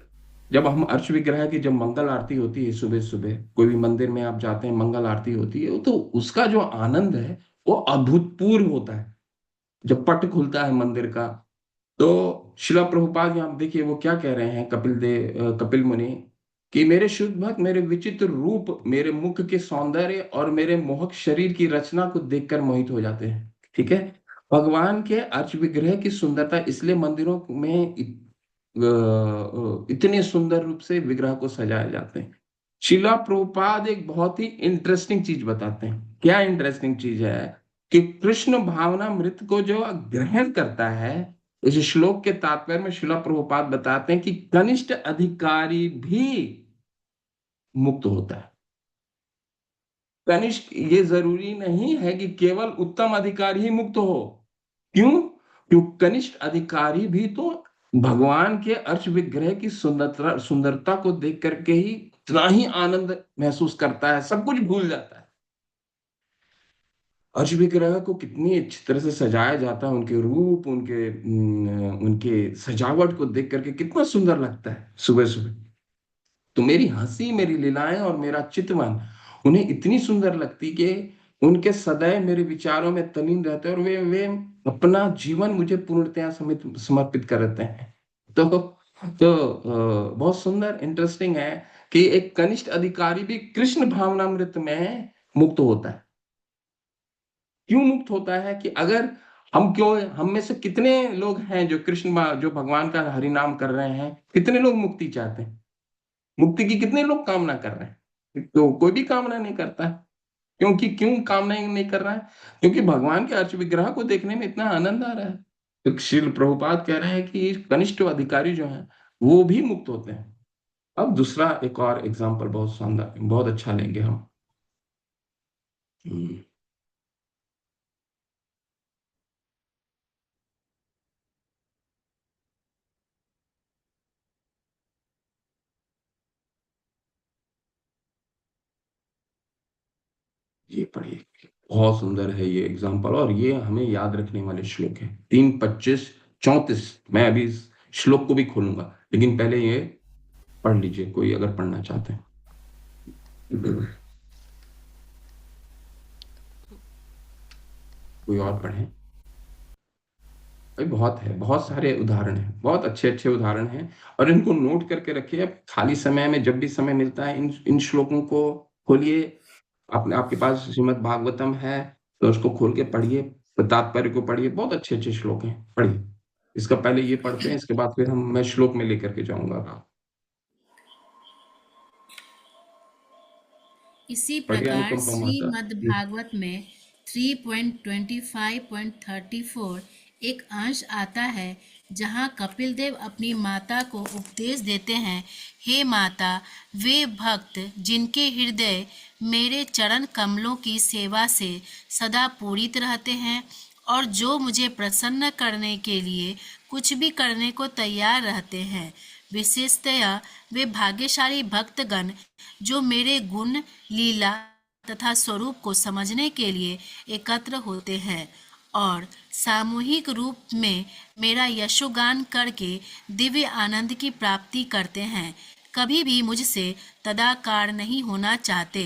जब हम अर्च विग्रह की जब मंगल आरती होती है, सुबह सुबह कोई भी मंदिर में आप जाते हैं, मंगल आरती होती है, तो उसका जो आनंद है वो अभूतपूर्व होता है। जब पट खुलता है मंदिर का, तो शिला प्रभुपाद यहाँ देखिए वो क्या कह रहे हैं, कपिल मुनि, कि मेरे शुद्ध भक्त मेरे विचित्र रूप, मेरे मुख के सौंदर्य और मेरे मोहक शरीर की रचना को देखकर मोहित हो जाते हैं। ठीक है, भगवान के अर्च विग्रह की सुंदरता, इसलिए मंदिरों में इतने सुंदर रूप से विग्रह को सजाए जाते हैं। शिला प्रभुपाद एक बहुत ही इंटरेस्टिंग चीज बताते हैं। क्या इंटरेस्टिंग चीज है कि कृष्ण भावना मृत को जो ग्रहण करता है, इस श्लोक के तात्पर्य में शिला प्रभुपाद बताते हैं कि कनिष्ठ अधिकारी भी मुक्त होता है। कनिष्ठ, ये जरूरी नहीं है कि केवल उत्तम अधिकारी ही मुक्त हो। क्यों? क्यों कनिष्ठ अधिकारी भी तो भगवान के अर्च विग्रह की सुंदरता को देख करके ही इतना ही आनंद महसूस करता है, सब कुछ भूल जाता है। अर्च विग्रह को कितनी अच्छी तरह से सजाया जाता है, उनके रूप, उनके सजावट को देख करके कितना सुंदर लगता है सुबह सुबह। तो मेरी हंसी, मेरी लीलाएं और मेरा चितवन उन्हें इतनी सुंदर लगती कि उनके सदैव मेरे विचारों में तल्लीन रहते हैं, और वे अपना जीवन मुझे पूर्णतया समर्पित करते हैं। बहुत सुंदर, इंटरेस्टिंग है कि एक कनिष्ठ अधिकारी भी कृष्ण भावनामृत में मुक्त होता है। क्यों मुक्त होता है? कि अगर हम में से कितने लोग हैं जो जो भगवान का हरि नाम कर रहे हैं, कितने लोग मुक्ति चाहते हैं? मुक्ति की कितने लोग कामना कर रहे हैं? तो कोई भी कामना नहीं करता है। क्यों कामना नहीं कर रहा है? क्योंकि भगवान के अर्च विग्रह को देखने में इतना आनंद आ रहा है। तो श्रील प्रभुपाद कह रहे हैं कि कनिष्ठ अधिकारी जो हैं वो भी मुक्त होते हैं। अब दूसरा एक और एग्जाम्पल बहुत शानदार, बहुत अच्छा लेंगे हम। ये पढ़िए, बहुत सुंदर है ये एग्जाम्पल, और ये हमें याद रखने वाले श्लोक है। 3:25-34। मैं अभी इस श्लोक को भी खोलूंगा, लेकिन पहले ये पढ़ लीजिए, कोई अगर पढ़ना चाहते हैं। कोई और पढ़े? भाई बहुत है, बहुत सारे उदाहरण हैं, बहुत अच्छे अच्छे उदाहरण हैं, और इनको नोट करके रखिए। अब खाली समय में जब भी समय मिलता है इन श्लोकों को खोलिए। आपके पास श्रीमद् भागवतम है तो उसको खोल के पढ़िए, तात्पर्य को पढ़िए, बहुत अच्छे अच्छे श्लोक हैं, पढ़िए। इसका पहले ये पढ़ते हैं, इसके बाद फिर मैं श्लोक में लेकर के जाऊंगा। इसी पढ़िए प्रकार अनुकंपा माता। श्रीमद् भागवत में 3.25.34 एक अंश आता है जहाँ कपिल देव अपनी माता को उपदेश देते हैं, हे माता, वे भक्त जिनके हृदय मेरे चरण कमलों की सेवा से सदा पूरित रहते हैं और जो मुझे प्रसन्न करने के लिए कुछ भी करने को तैयार रहते हैं, विशेषतया वे भाग्यशाली भक्तगण जो मेरे गुण, लीला तथा स्वरूप को समझने के लिए एकत्र होते हैं और सामूहिक रूप में मेरा यशोगान करके दिव्य आनंद की प्राप्ति करते हैं, कभी भी मुझसे तदाकार नहीं होना चाहते।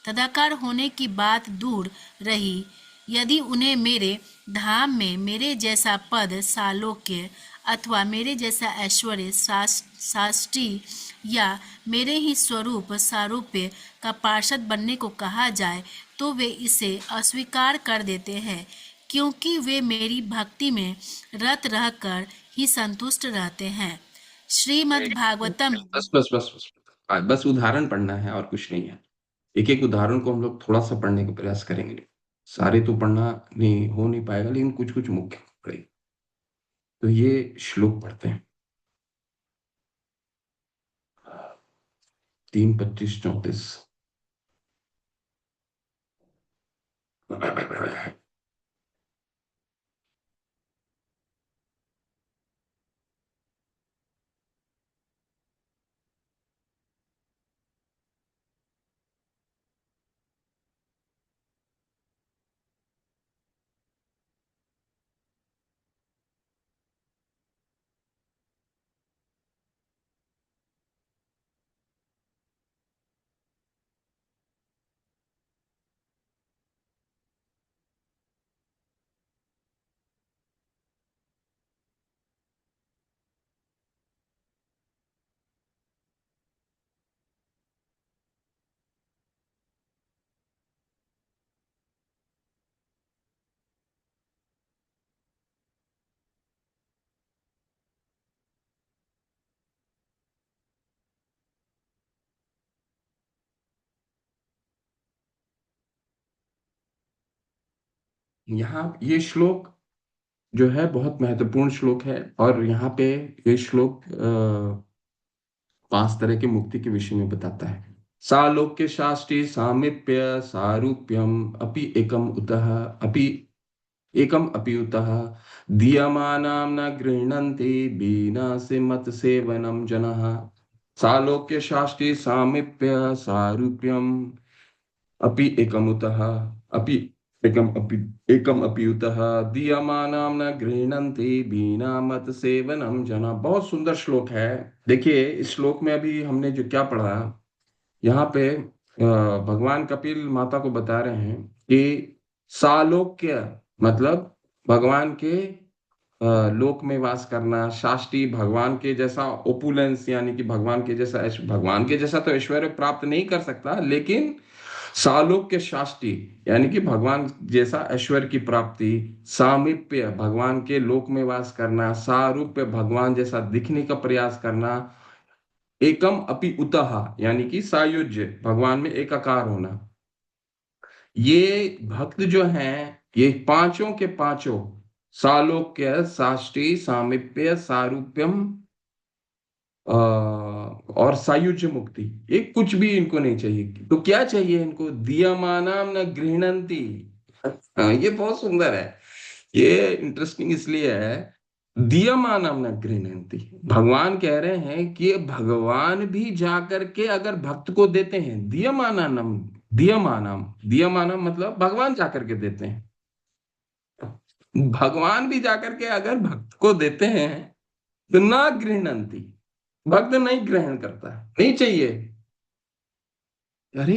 तदाकार होने की बात दूर रही, यदि उन्हें मेरे धाम में मेरे जैसा पद, सालोक्य अथवा मेरे जैसा ऐश्वर्य, साष्टी या मेरे ही स्वरूप, सारूप्य का पार्षद बनने को कहा जाए तो वे इसे अस्वीकार कर देते हैं, क्योंकि वे मेरी भक्ति में रत रहकर ही संतुष्ट रहते हैं। श्रीमद् भागवतम। बस बस बस बस बस उदाहरण पढ़ना है और कुछ नहीं है। एक एक उदाहरण को हम लोग थोड़ा सा पढ़ने का प्रयास करेंगे, सारे तो पढ़ना नहीं हो नहीं पाएगा, लेकिन कुछ कुछ मुख्य पढ़ेंगे। तो ये श्लोक पढ़ते हैं, 3, 25, 34। यहाँ ये श्लोक जो है बहुत महत्वपूर्ण श्लोक है, और यहाँ पे ये श्लोक 5 तरह के मुक्ति के विषय में बताता है। सालोक्य शास्त्री सामीप्य सारूप्यम अपि एकम उतः अपि एकम अपि उतः दीयमानां न गृह्णन्ति बिना से मत सेवनम जनः। सालोक्य शास्त्री सामीप्य सारूप्यम अपि एकम उतः अपि एकम अपि उतः दीयमानां न गृह्णन्ति बिना मत सेवनम जना। बहुत सुंदर श्लोक है। देखिए इस श्लोक में अभी हमने जो क्या पढ़ा, यहाँ पे भगवान कपिल माता को बता रहे हैं कि सालोक्य मतलब भगवान के लोक में वास करना, शास्त्री भगवान के जैसा ओपुलेंस यानी कि भगवान के जैसा तो ऐश्वर्य प्राप्त नहीं कर सकता, लेकिन सालोक्य शास्त्री यानी कि भगवान जैसा ऐश्वर्य की प्राप्ति, सामीप्य भगवान के लोक में वास करना, सारूप्य भगवान जैसा दिखने का प्रयास करना, एकम अपि उतः यानी कि सायुज्य भगवान में एकाकार होना। ये भक्त जो हैं ये पांचों के पांचों सालोक्य, साष्टी, सामीप्य, सारूप्यम और सायुज्य मुक्ति, ये कुछ भी इनको नहीं चाहिए। तो क्या चाहिए इनको? दीयमानाम न गृह्णन्ति। ये बहुत सुंदर है, ये इंटरेस्टिंग इसलिए है, दीयमानम न गृह्णन्ति। भगवान कह रहे हैं कि भगवान भी जाकर के अगर भक्त को देते हैं, दीयमानम मतलब भगवान जाकर के देते हैं, भगवान भी जाकर के अगर भक्त को देते हैं तो ना गृह्णन्ति, भक्त नहीं ग्रहण करता, नहीं चाहिए। अरे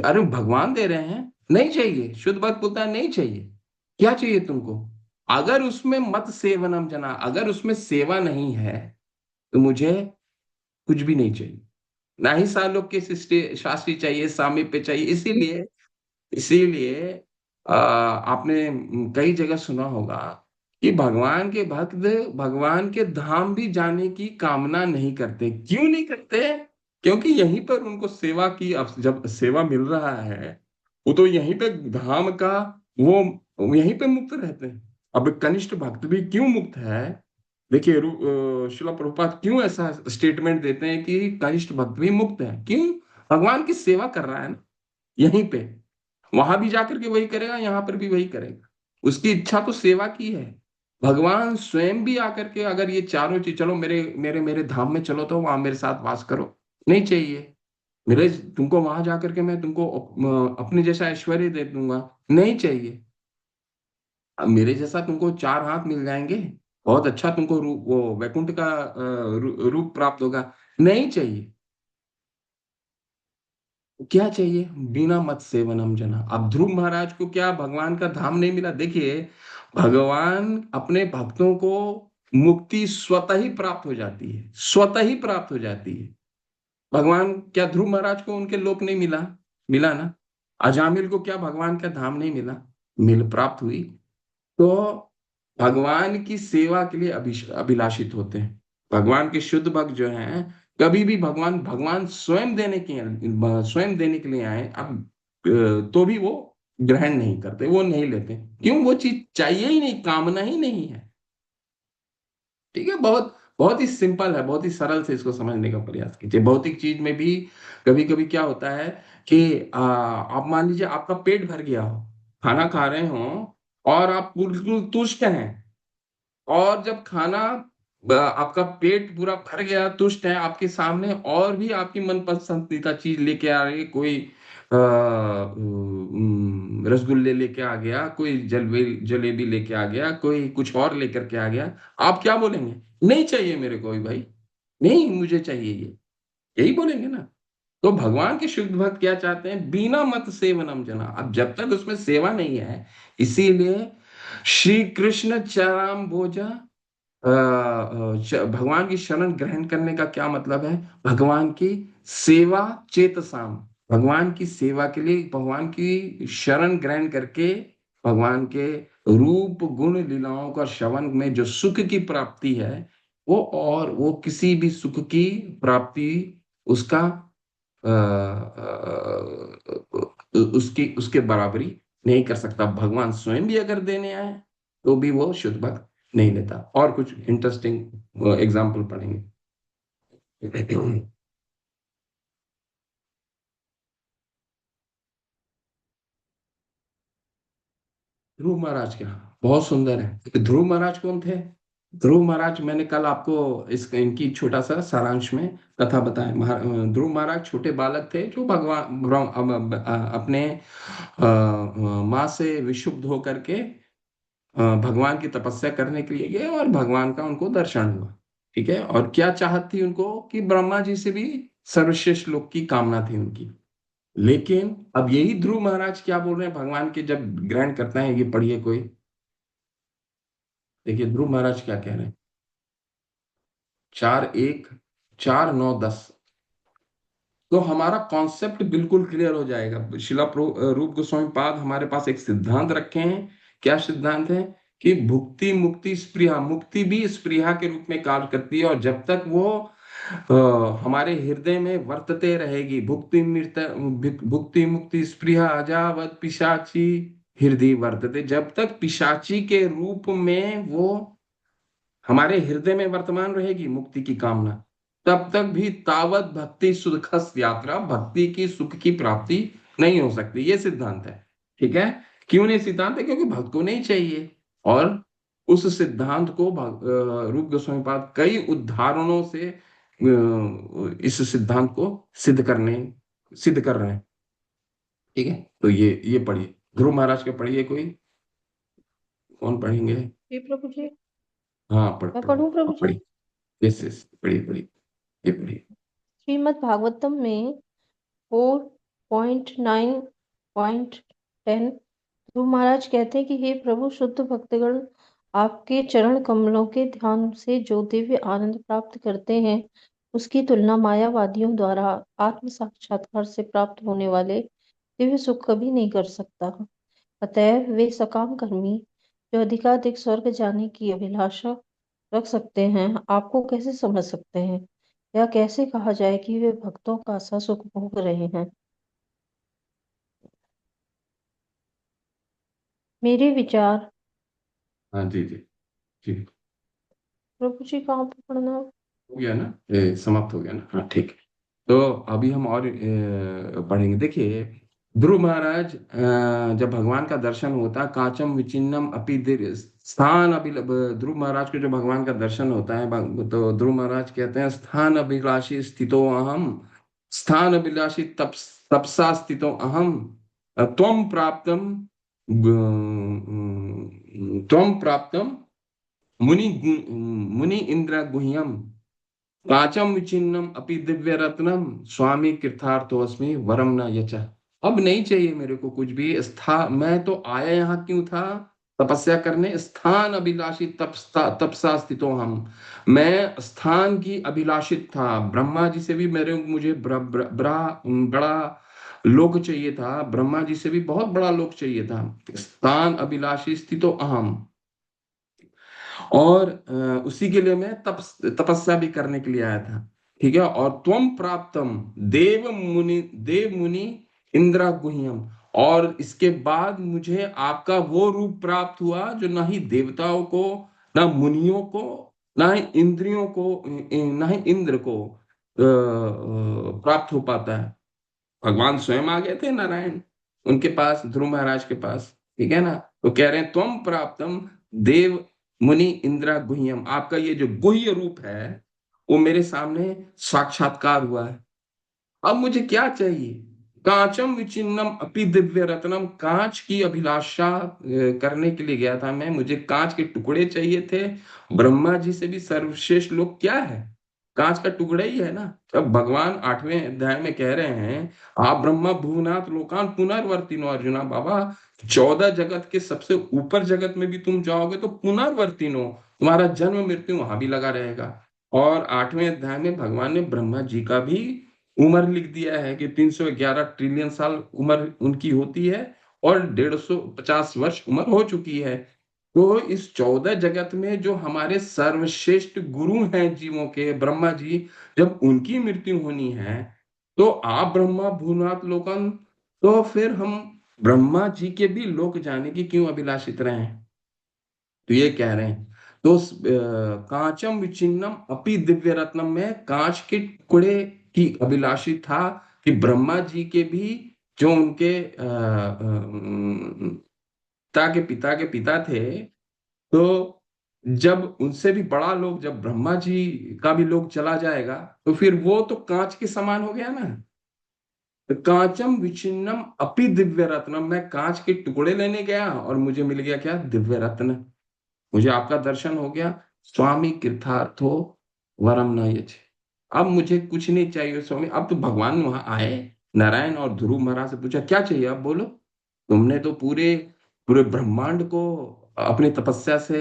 अरे भगवान दे रहे हैं, नहीं चाहिए। शुद्ध भक्त बोलता है नहीं चाहिए। क्या चाहिए तुमको? अगर उसमें मत सेवनम जना, अगर उसमें सेवा नहीं है तो मुझे कुछ भी नहीं चाहिए, ना ही सालोक्य शास्त्री चाहिए, सामीप्य चाहिए। इसीलिए आपने कई जगह सुना होगा कि भगवान के भक्त भगवान के धाम भी जाने की कामना नहीं करते। क्यों नहीं करते? क्योंकि यहीं पर उनको सेवा की, जब सेवा मिल रहा है वो तो यहीं पे धाम का, वो यहीं पे मुक्त रहते हैं। अब कनिष्ठ भक्त भी क्यों मुक्त है? देखिए श्रील प्रभुपाद क्यों ऐसा स्टेटमेंट देते हैं कि कनिष्ठ भक्त भी मुक्त है? क्यों? भगवान की सेवा कर रहा है ना यहीं पे। वहां भी जाकर के वही करेगा, यहाँ पर भी वही करेगा। उसकी इच्छा तो सेवा की है। भगवान स्वयं भी आकर के अगर ये चारों चीज, चलो मेरे मेरे मेरे धाम में चलो तो वहां मेरे साथ वास करो, नहीं चाहिए। मेरे तुमको वहां जाकर के मैं तुमको अपने जैसा ऐश्वर्य दे दूंगा, नहीं चाहिए। अब मेरे जैसा तुमको चार हाथ मिल जाएंगे, बहुत अच्छा तुमको रूप, वो वैकुंठ का रूप प्राप्त होगा, नहीं चाहिए। क्या चाहिए? बिना मत सेवनम जना। अब ध्रुव महाराज को क्या भगवान का धाम नहीं मिला? देखिए, भगवान अपने भक्तों को मुक्ति स्वतः ही प्राप्त हो जाती है, स्वतः ही प्राप्त हो जाती है। भगवान क्या ध्रुव महाराज को उनके लोक नहीं मिला? मिला ना। अजामिल को क्या भगवान का धाम नहीं मिला? मिल प्राप्त हुई। तो भगवान की सेवा के लिए अभिलाषित होते हैं। भगवान के शुद्ध भक्त जो हैं, कभी भी भगवान भगवान स्वयं देने के लिए आए, अब तो भी वो ग्रहण नहीं करते, वो नहीं लेते। क्यों? वो चीज चाहिए ही नहीं, कामना ही नहीं है। ठीक है, बहुत बहुत ही सिंपल है, बहुत ही सरल से इसको समझने का प्रयास कीजिए। भौतिक चीज में भी कभी कभी क्या होता है कि आप मान लीजिए आपका पेट भर गया हो, खाना खा रहे हो और आप बिल्कुल तुष्ट हैं, और जब खाना आपका पेट पूरा भर गया, तुष्ट है, आपके सामने और भी आपकी मन पसंदीदा चीज लेके आ रही है, कोई रसगुल्ले लेके आ गया, कोई जलेबी जलेबी लेके आ गया, कोई कुछ और लेकर के आ गया, आप क्या बोलेंगे? नहीं चाहिए मेरे को भी भाई, नहीं मुझे चाहिए ये, यही बोलेंगे ना। तो भगवान के शुद्ध भक्त क्या चाहते हैं? बिना मत सेवनम जना। अब जब तक उसमें सेवा नहीं है, इसीलिए श्री कृष्ण चराम भोजा, भगवान की शरण ग्रहण करने का क्या मतलब है? भगवान की सेवा चेतसाम, भगवान की सेवा के लिए भगवान की शरण ग्रहण करके भगवान के रूप गुण लीलाओं का श्रवण में जो सुख की प्राप्ति है, वो और वो किसी भी सुख की प्राप्ति उसका उसकी उसके बराबरी नहीं कर सकता। भगवान स्वयं भी अगर देने आए तो भी वो शुद्ध भक्त नहीं लेता। और कुछ इंटरेस्टिंग एग्जाम्पल पढ़ेंगे। ध्रुव महाराज क्या बहुत सुंदर है। ध्रुव महाराज कौन थे? ध्रुव महाराज मैंने कल आपको इस इनकी छोटा सा सारांश में कथा बताया। ध्रुव महाराज छोटे बालक थे जो भगवान अपने माँ से विशुद्ध होकर के भगवान की तपस्या करने के लिए गए और भगवान का उनको दर्शन हुआ। ठीक है, और क्या चाहत थी उनको? कि ब्रह्मा जी से भी सर्वश्रेष्ठ लोक की कामना थी उनकी। लेकिन अब यही ध्रुव महाराज क्या बोल रहे हैं भगवान के जब ग्रहण करते हैं, ये पढ़िए कोई, देखिए ध्रुव महाराज क्या कह रहे हैं। 4:1, 4:9, 10। तो हमारा कॉन्सेप्ट बिल्कुल क्लियर हो जाएगा। रूप गोस्वामी पाद हमारे पास एक सिद्धांत रखे हैं। क्या सिद्धांत है? कि भुक्ति मुक्ति स्पृहा, मुक्ति भी स्पृहा के रूप में कार्य करती है, और जब तक वो हमारे हृदय में वर्तते रहेगी, भुक्ति मुक्ति स्पृहा अजावत पिशाची हृदय वर्तते, जब तक पिशाची के रूप में वो हमारे हृदय में वर्तमान रहेगी मुक्ति की कामना, तब तक भी तावत भक्ति सुखस यात्रा, भक्ति की सुख की प्राप्ति नहीं हो सकती। ये सिद्धांत है। ठीक है, क्यों नहीं सिद्धांत है? क्योंकि भक्त को नहीं चाहिए। और उस सिद्धांत को रूप गोस्वामी पाद कई उदाहरणों से इस सिद्धांत को सिद्ध कर रहे हैं। ठीक है, तो ये पढ़िए ध्रुव महाराज के, पढ़िए कोई, कौन पढ़ेंगे? जी प्रभु जी। हाँ मैं पढ़ूं प्रभु जी? पढ़िए। यस यस, पढ़िए पढ़िए, ये पढ़िए। श्रीमद् भागवतम में 4.9.10 ध्रुव महाराज कहते हैं कि हे प्रभु, शुद्ध भक्तगण आपके चरण कमलों के ध्यान से जो दिव्य आनंद प्राप्त करते हैं, उसकी तुलना मायावादियों द्वारा आत्म साक्षात्कार से प्राप्त होने वाले दिव्य सुख कभी नहीं कर सकता। अतएव वे सकाम कर्मी जो अधिकाधिक स्वर्ग जाने की अभिलाषा रख सकते हैं, आपको कैसे समझ सकते हैं, या कैसे कहा जाए कि वे भक्तों का सा सुख भोग रहे हैं। मेरे विचार हाँ जी जी जी। प्रभु जी कहाँ पे पढ़ना है? हो गया ना, समाप्त हो गया ना, हाँ ठीक है। तो अभी हम और पढ़ेंगे। देखिए, ध्रुव महाराज, जब भगवान का दर्शन होता, कांचम विचिन्नम अपि स्थान ध्रुव महाराज को जब भगवान का दर्शन होता है, तो ध्रुव महाराज कहते हैं, स्थान अभिलाषी स्थितो अहम, स्थान अभिलाषी तपसा स्थितो अहम, त्वम प्राप्तम त्वम प्राप्तम मुनि मुनि इंद्र गुह्यम काचम विचिन्नम अपि दिव्य रत्नम स्वामी कृतार्थोस्मि वरम न यच। अब नहीं चाहिए मेरे को कुछ भी। मैं तो आया यहाँ क्यों था? तपस्या करने। स्थान अभिलाषी तपसा स्थितो हम, मैं स्थान की अभिलाषित था। ब्रह्मा जी से भी मुझे बड़ा लोक चाहिए था। ब्रह्मा जी से भी बहुत बड़ा लोक चाहिए था। स्थान अभिलाषी स्थितो अहम। और उसी के लिए मैं तपस्या भी करने के लिए आया था। ठीक है। और त्वम प्राप्तम देव मुनि इंद्र गुह्यम, और इसके बाद मुझे आपका वो रूप प्राप्त हुआ जो ना ही देवताओं को, ना मुनियों को, ना ही इंद्रियों को, ना ही इंद्र को प्राप्त हो पाता है। भगवान स्वयं आ गए थे, नारायण उनके पास, ध्रुव महाराज के पास। ठीक है ना। तो कह रहे हैं, त्वम प्राप्तम देव मुनि इंद्र गुह्यम, आपका ये जो गुह्य रूप है वो मेरे सामने साक्षात्कार हुआ है। अब मुझे क्या चाहिए? कांचम विचिन्नम अपि दिव्य रत्नम, कांच की अभिलाषा करने के लिए गया था मैं। मुझे कांच के टुकड़े चाहिए थे। ब्रह्मा जी से भी सर्वश्रेष्ठ लोग क्या है? कांच का टुकड़ा ही है ना। अब भगवान 8वें अध्याय में कह रहे हैं, आप ब्रह्मा भुवनाथ लोकान पुनर्वर्तिनो अर्जुना। बाबा, 14 जगत के सबसे ऊपर जगत में भी तुम जाओगे तो पुनर्वर्तिनो, तुम्हारा जन्म मृत्यु वहां भी लगा रहेगा। और 8वें अध्याय में भगवान ने ब्रह्मा जी का भी उम्र लिख दिया है कि 311 ट्रिलियन साल उम्र उनकी होती है, और 150 वर्ष उम्र हो चुकी है। तो इस 14 जगत में जो हमारे सर्वश्रेष्ठ गुरु हैं जीवों के, ब्रह्मा जी, जब उनकी मृत्यु होनी है, तो आप ब्रह्मा भूनाथ लोकन, तो फिर हम ब्रह्मा जी के भी लोक जाने की क्यों अभिलाषित रहे? तो ये कह रहे हैं, तो कांचम विचिन्नम अपि दिव्य रत्नम में कांच के टुकड़े की अभिलाषी था कि ब्रह्मा जी के भी, जो उनके पिता के पिता थे, तो जब उनसे भी बड़ा लोग, जब ब्रह्मा जी का भी लोग चला जाएगा, तो फिर वो तो कांच के समान हो गया ना। तो कांचम विचिन्नम अपि दिव्य रत्नम, मैं कांच के टुकड़े लेने गया और मुझे मिल गया क्या? दिव्य रत्न। मुझे आपका दर्शन हो गया। स्वामी कृतार्थो वरम न यच। अब मुझे कुछ नहीं चाहिए स्वामी। अब तो भगवान वहां आए, नारायण, और ध्रुव महाराज से पूछा, क्या चाहिए आप बोलो। तुमने तो पूरे पूरे ब्रह्मांड को अपनी तपस्या से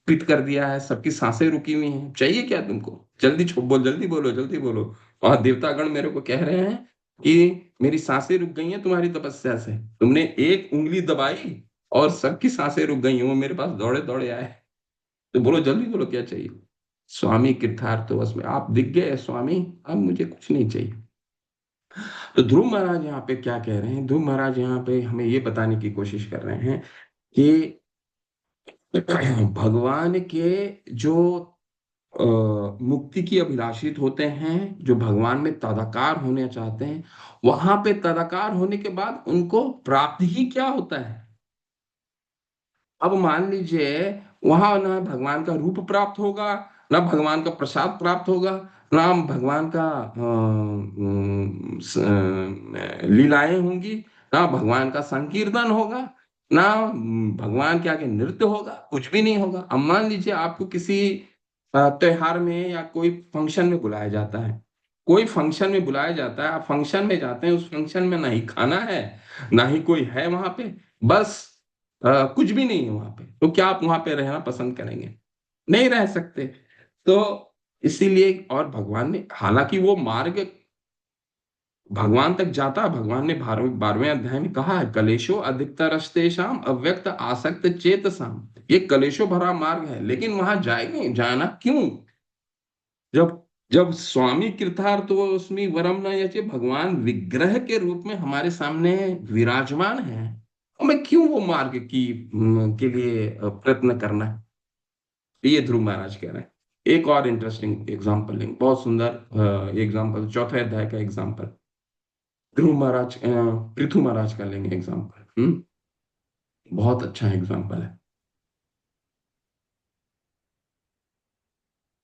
पीत कर दिया है, सबकी सांसें रुकी हुई हैं, चाहिए क्या तुमको? जल्दी जल्दी बोलो, जल्दी बोलो। और देवतागण मेरे को कह रहे हैं कि मेरी सांसें रुक गई हैं तुम्हारी तपस्या से। तुमने एक उंगली दबाई और सबकी सांसें रुक गई हैं। वो मेरे पास दौड़े दौड़े आए। तो बोलो, जल्दी बोलो, क्या चाहिए? स्वामी कृतार्थ बस में आप दिख गए स्वामी, अब मुझे कुछ नहीं चाहिए। तो ध्रुव महाराज यहाँ पे क्या कह रहे हैं? ध्रुव महाराज यहाँ पे हमें ये बताने की कोशिश कर रहे हैं कि भगवान के जो मुक्ति की अभिलाषित होते हैं, जो भगवान में तदाकार होने चाहते हैं, वहां पे तदाकार होने के बाद उनको प्राप्त ही क्या होता है? अब मान लीजिए, वहां ना भगवान का रूप प्राप्त होगा, ना भगवान का प्रसाद प्राप्त होगा, ना भगवान का लीलाएं होंगी, ना भगवान का संकीर्तन होगा, ना भगवान के आगे नृत्य होगा, कुछ भी नहीं होगा। अब मान लीजिए आपको किसी त्योहार में या कोई फंक्शन में बुलाया जाता है। कोई फंक्शन में बुलाया जाता है, आप फंक्शन में जाते हैं, उस फंक्शन में ना ही खाना है, ना ही कोई है वहां पे, बस कुछ भी नहीं है वहां पे। तो क्या आप वहां पे रहना पसंद करेंगे? नहीं रह सकते। तो इसीलिए, और भगवान ने, हालांकि वो मार्ग भगवान तक जाता, भगवान ने 12वें अध्याय में कहा है, कलेशो अधिकतरस्तेषाम अव्यक्त आसक्त चेतसाम। ये कलेशो भरा मार्ग है, लेकिन वहां जाएंगे, जाना क्यों? जब जब स्वामी कृतार्थ तो वरम न यचे, भगवान विग्रह के रूप में हमारे सामने विराजमान है, हमें क्यों वो मार्ग की के लिए प्रयत्न करना है? ये ध्रुव महाराज कह रहे हैं। एक और इंटरेस्टिंग एग्जाम्पल लेंगे, बहुत सुंदर एग्जाम्पल, चौथे अध्याय का एग्जाम्पल ध्रुव महाराज पृथु महाराज का लेंगे एग्जाम्पल। बहुत अच्छा एग्जाम्पल है।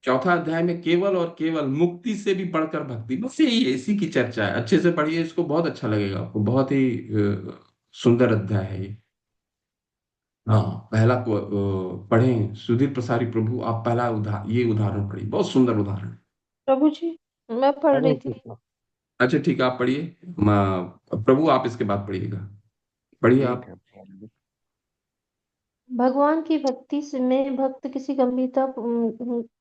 चौथा अध्याय में केवल और केवल मुक्ति से भी बढ़कर भक्ति, बस यही इसी की चर्चा है। अच्छे से पढ़िए इसको, बहुत अच्छा लगेगा आपको। बहुत ही सुंदर अध्याय है ये। हाँ, पहला को पढ़ें सुधीर प्रसारी प्रभु, आप पहला ये उदाहरण पढ़िए, बहुत सुंदर उदाहरण है। प्रभु जी, मैं पढ़ रही थी। अच्छा ठीक है, आप पढ़िए। प्रभु आप इसके बाद पढ़िएगा, पढ़िए आप। ठीक है। भगवान की भक्ति से में भक्त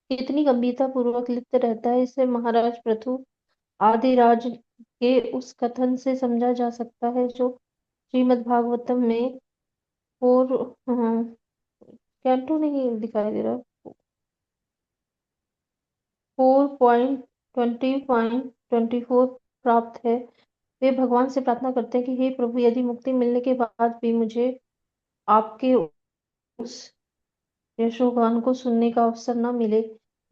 कितनी गंभीरता पूर्वक लिप्त रहता है, इसे महाराज पृथु आदिराज के उस कथन से समझा जा सकता है जो श्रीमद् भागवतम में कैंटो नहीं दिखाई दे रहा, 4.20.24 प्राप्त है। वे भगवान से प्रार्थना करते हैं कि हे प्रभु, यदि मुक्ति मिलने के बाद भी मुझे आपके उस यशोगान को सुनने का अवसर न मिले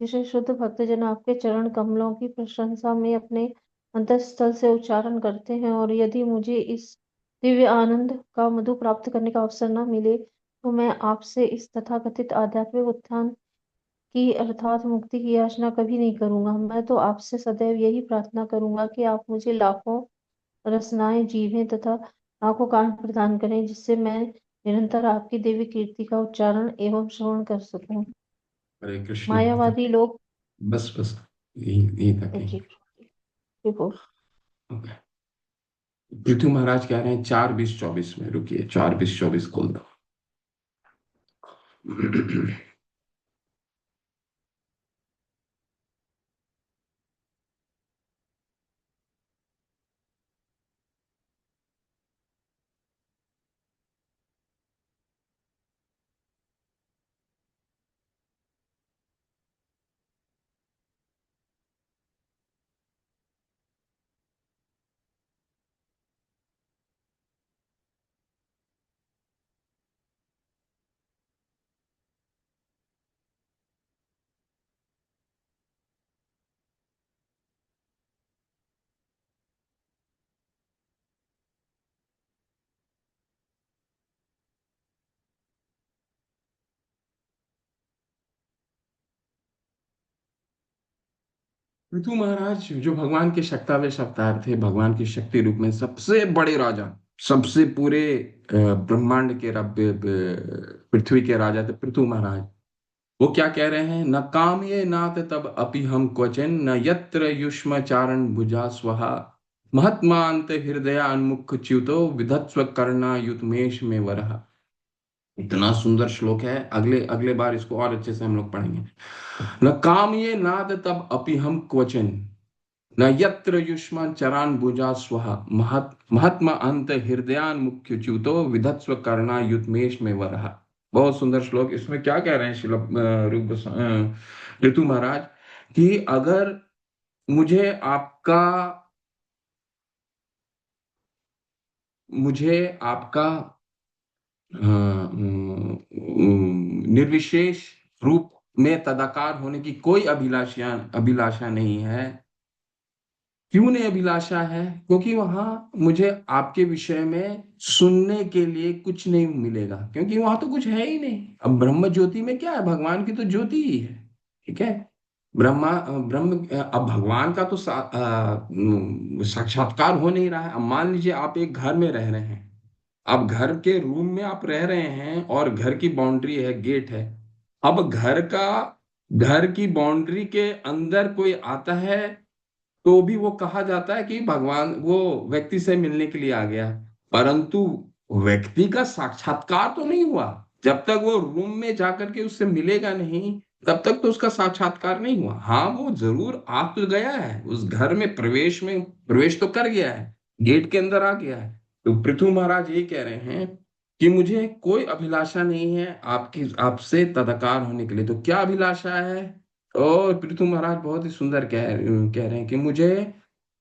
जिसे शुद्ध भक्तजन आपके चरण कमलों की प्रशंसा में अपने अंतःस्थल से उच्चारण करते हैं, और यदि मुझे इस दिव्य आनंद का मधु प्राप्त करने का अवसर न मिले, तो मैं आपसे इस तथाकथित आध्यात्मिक उत्थान की अर्थात मुक्ति की याचना कभी नहीं करूंगा। मैं तो आपसे सदैव यही प्रार्थना करूंगा कि आप मुझे लाखों रसनाएं जीवें तथा आंखों कान प्रदान करें, जिससे मैं निरंतर आपकी देवी कीर्ति का उच्चारण एवं श्रवण कर सकूं। हरे कृष्ण। मायावादी लोग बस बस यही तक ही। जी, देखो, ओके। पृथु महाराज कह रहे हैं 4:20-24 में, रुकिए 4:20-24 खोल दो। पृथु महाराज जो भगवान के शक्तावेश अवतार थे, भगवान की शक्ति रूप में सबसे बड़े राजा, सबसे पूरे ब्रह्मांड के रब, पृथ्वी के राजा थे पृथु महाराज। वो क्या कह रहे हैं? न कामये नाथ तब अपि हम क्वचन, न यत्र युष्म चारण भुजा स्वहा, महत्मांत हृदय उन्मुख च्युतो विधत्स्व कर्णा युतमेश में वरहा। इतना सुंदर श्लोक है। अगले अगले बार इसको और अच्छे से हम लोग पढ़ेंगे। न कामये नाद तब अपि हम क्वचन, न यत्र युष्मान चरान भुजा स्वहा, महात्मा अंत हृदयान मुख्य च्युतो विधत्स्व कर्णा युतमेश में वरहा। बहुत सुंदर श्लोक। इसमें क्या कह रहे हैं ऋतु महाराज कि अगर मुझे आपका निर्विशेष रूप में तदाकार होने की कोई अभिलाषा नहीं है। क्यों नहीं अभिलाषा है? क्योंकि वहां मुझे आपके विषय में सुनने के लिए कुछ नहीं मिलेगा, क्योंकि वहां तो कुछ है ही नहीं। अब ब्रह्म ज्योति में क्या है? भगवान की तो ज्योति ही है। ठीक है, ब्रह्म अब भगवान का तो साक्षात्कार हो नहीं रहा है। अब मान लीजिए आप एक घर में रह रहे हैं, अब घर के रूम में आप रह रहे हैं और घर की बाउंड्री है, गेट है। अब घर की बाउंड्री के अंदर कोई आता है तो भी वो कहा जाता है कि भगवान वो व्यक्ति से मिलने के लिए आ गया, परंतु व्यक्ति का साक्षात्कार तो नहीं हुआ। जब तक वो रूम में जाकर के उससे मिलेगा नहीं, तब तक तो उसका साक्षात्कार नहीं हुआ। हाँ, वो जरूर आ तो गया है, उस घर में प्रवेश तो कर गया है, गेट के अंदर आ गया है। तो पृथु महाराज ये कह रहे हैं कि मुझे कोई अभिलाषा नहीं है आपसे तदाकार होने के लिए। तो क्या अभिलाषा है? और पृथु महाराज बहुत ही सुंदर कह रहे हैं कि मुझे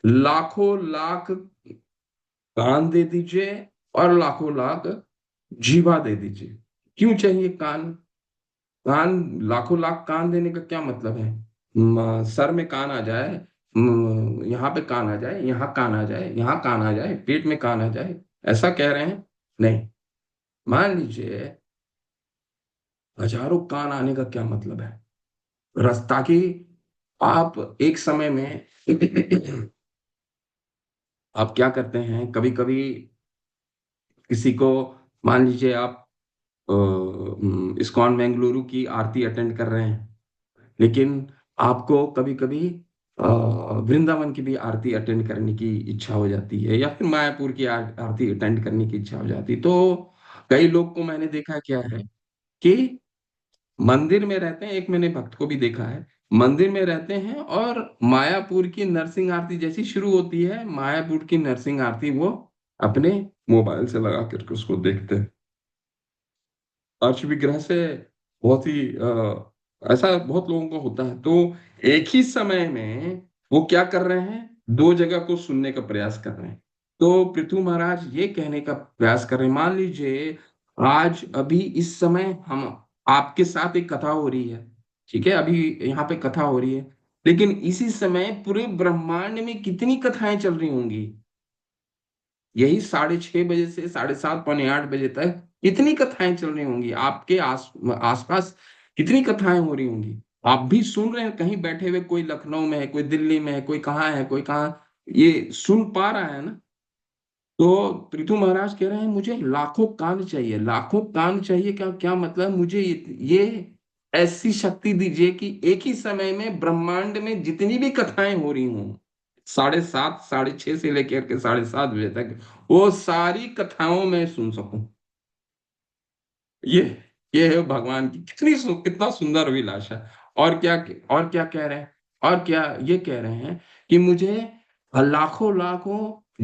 लाखों लाख कान दे दीजिए और लाखों लाख जीवा दे दीजिए। क्यों चाहिए कान? कान, लाखों लाख कान देने का क्या मतलब है? सर में कान आ जाए, यहाँ पे कान आ जाए, यहाँ कान आ जाए, यहाँ कान आ जाए, पेट में कान आ जाए, ऐसा कह रहे हैं? नहीं। मान लीजिए हजारों कान आने का क्या मतलब है? रास्ता की आप एक समय में आप क्या करते हैं, कभी कभी किसी को, मान लीजिए आप इस्कॉन बेंगलुरु की आरती अटेंड कर रहे हैं, लेकिन आपको कभी कभी वृंदावन की भी आरती अटेंड करने की इच्छा हो जाती है, या फिर मायापुर की आरती अटेंड करने की इच्छा हो जाती है। तो कई लोग को मैंने देखा क्या है कि मंदिर में रहते हैं, एक मैंने भक्त को भी देखा है, मंदिर में रहते हैं और मायापुर की नरसिंह आरती जैसी शुरू होती है, मायापुर की नरसिंह आरती वो अपने मोबाइल से लगा करके उसको देखते हैं। अर्श विग्रह से बहुत ही ऐसा बहुत लोगों को होता है। तो एक ही समय में वो क्या कर रहे हैं, दो जगह को सुनने का प्रयास कर रहे हैं। तो पृथु महाराज ये कहने का प्रयास कर रहे हैं, मान लीजिए आज अभी इस समय हम आपके साथ एक कथा हो रही है, ठीक है, अभी यहाँ पे कथा हो रही है, लेकिन इसी समय पूरे ब्रह्मांड में कितनी कथाएं चल रही होंगी, यही 6:30 बजे से 7:30 पौने 8 बजे तक कितनी कथाएं चल रही होंगी, आपके आसपास कितनी कथाएं हो रही होंगी। आप भी सुन रहे हैं, कहीं बैठे हुए, कोई लखनऊ में है, कोई दिल्ली में है, कोई कहाँ है, कोई कहाँ, ये सुन पा रहा है ना। तो पृथु महाराज कह रहे हैं मुझे लाखों कान चाहिए, लाखों कान चाहिए। क्या क्या मतलब? मुझे ये ऐसी शक्ति दीजिए कि एक ही समय में ब्रह्मांड में जितनी भी कथाएं हो रही हों, 7:30 6:30 से लेकर के 7:30 बजे तक, वो सारी कथाओं में सुन सकूं। ये ये है भगवान की कितना सुंदर अभिलाषा। और क्या, और क्या कह रहे हैं, और क्या ये कह रहे हैं कि मुझे लाखों लाखों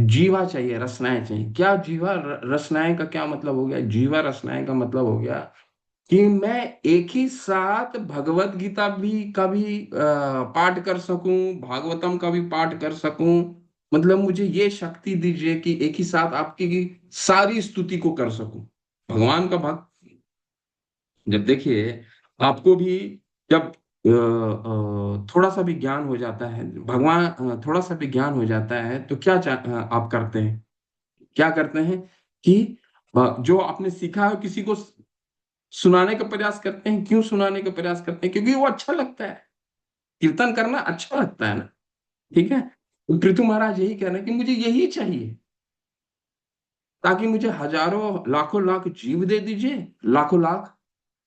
जीवा चाहिए, रसनाएं चाहिए। क्या जीवा रसनाएं का क्या मतलब हो गया? जीवा रसनाएं का मतलब हो गया कि मैं एक ही साथ भगवत गीता भी का भी पाठ कर सकूं, भागवतम का भी पाठ कर सकूं। मतलब मुझे ये शक्ति दीजिए कि एक ही साथ आपकी सारी स्तुति को कर सकूं। भगवान का भक्त, जब देखिए आपको भी, जब थोड़ा सा भी ज्ञान हो जाता है, भगवान थोड़ा सा भी ज्ञान हो जाता है तो क्या आप करते हैं, क्या करते हैं कि जो आपने सीखा है किसी को सुनाने का प्रयास करते हैं। क्यों सुनाने का प्रयास करते हैं? क्योंकि वो अच्छा लगता है, कीर्तन करना अच्छा लगता है ना, ठीक है। तो पृथु महाराज यही कह रहे हैं कि मुझे यही चाहिए, ताकि मुझे हजारों लाखों लाख जीव दे दीजिए, लाखों लाख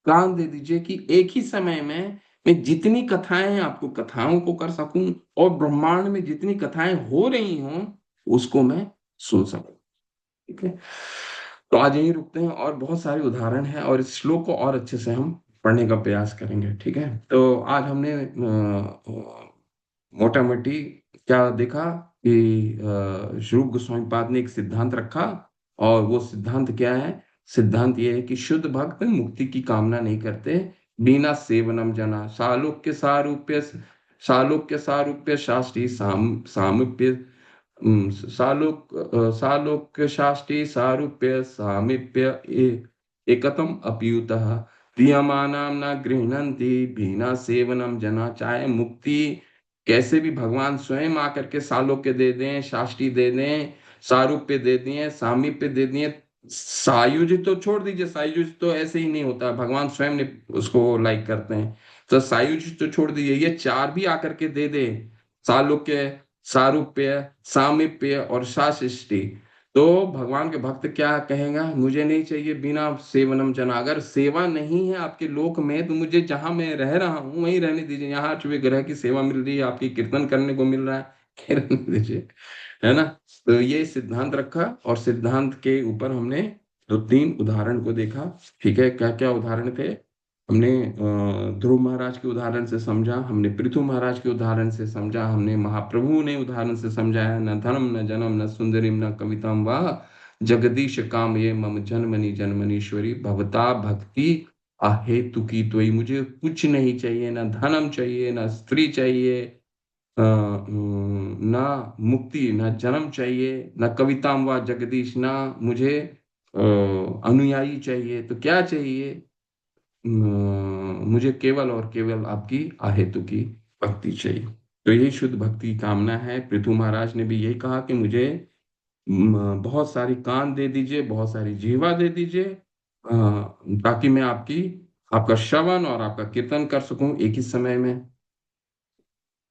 कान दे दीजिए, कि एक ही समय में मैं जितनी कथाएं हैं आपको कथाओं को कर सकूं, और ब्रह्मांड में जितनी कथाएं हो रही हों उसको मैं सुन सकूं। ठीक है, तो आज यही रुकते हैं, और बहुत सारे उदाहरण हैं और इस श्लोक को और अच्छे से हम पढ़ने का प्रयास करेंगे। ठीक है, तो आज हमने मोटा मोटी क्या देखा कि श्री रूप गोस्वामी पाद ने एक सिद्धांत रखा, और वो सिद्धांत क्या है? सिद्धांत ये है कि शुद्ध भक्त मुक्ति की कामना नहीं करते, बिना सेवनम जना सालोक्य सारूप्य शास्त्री सामीप्य सालोक्य शास्त्री सारूप्य सामीप्य एकतम अप्युतः प्रियमाणाम न गृह्णन्ति बिना सेवनम जना। चाहे मुक्ति कैसे भी भगवान स्वयं आकर के सालोक्य दे दें, शास्त्री दे दें, सारूप्य दे दिए, सामीप्य दे दिए, सायुज तो छोड़ दीजिए, सायुज तो ऐसे ही नहीं होता, भगवान स्वयं ने उसको लाइक करते हैं। तो सायुज तो छोड़ दीजिए, ये चार भी आकर के दे दे, सालोक्य, सारूप्य, सामीप्य और साशिष्टि, तो भगवान के भक्त क्या कहेगा? मुझे नहीं चाहिए बिना सेवनम जना। अगर सेवा नहीं है आपके लोक में तो मुझे जहां मैं रह रहा हूं वहीं रहने दीजिए। यहाँ चुवे ग्रह की सेवा मिल रही है, आपकी कीर्तन करने को मिल रहा है, रहने दीजिए, है ना। तो ये सिद्धांत रखा, और सिद्धांत के ऊपर हमने 2-3 उदाहरण को देखा। ठीक है, क्या क्या उदाहरण थे? हमने ध्रुव महाराज के उदाहरण से समझा, हमने पृथु महाराज के उदाहरण से समझा, हमने महाप्रभु ने उदाहरण से समझाया, न धनम न जनम न सुंदरीम न कविताम वाह जगदीश काम ये मम जन्मनि जन्मनीश्वरी भवता भक्ति अहेतुकी त्वयि। मुझे कुछ नहीं चाहिए, ना धनम चाहिए, ना स्त्री चाहिए, ना मुक्ति, ना जन्म चाहिए, ना कविताम व जगदीश, ना मुझे अनुयायी चाहिए, तो क्या चाहिए? मुझे केवल और केवल आपकी अहेतु की भक्ति चाहिए। तो यही शुद्ध भक्ति की कामना है। पृथु महाराज ने भी यही कहा कि मुझे बहुत सारी कान दे दीजिए, बहुत सारी जीवा दे दीजिए, ताकि मैं आपका श्रवण और आपका कीर्तन कर सकूं एक ही समय में।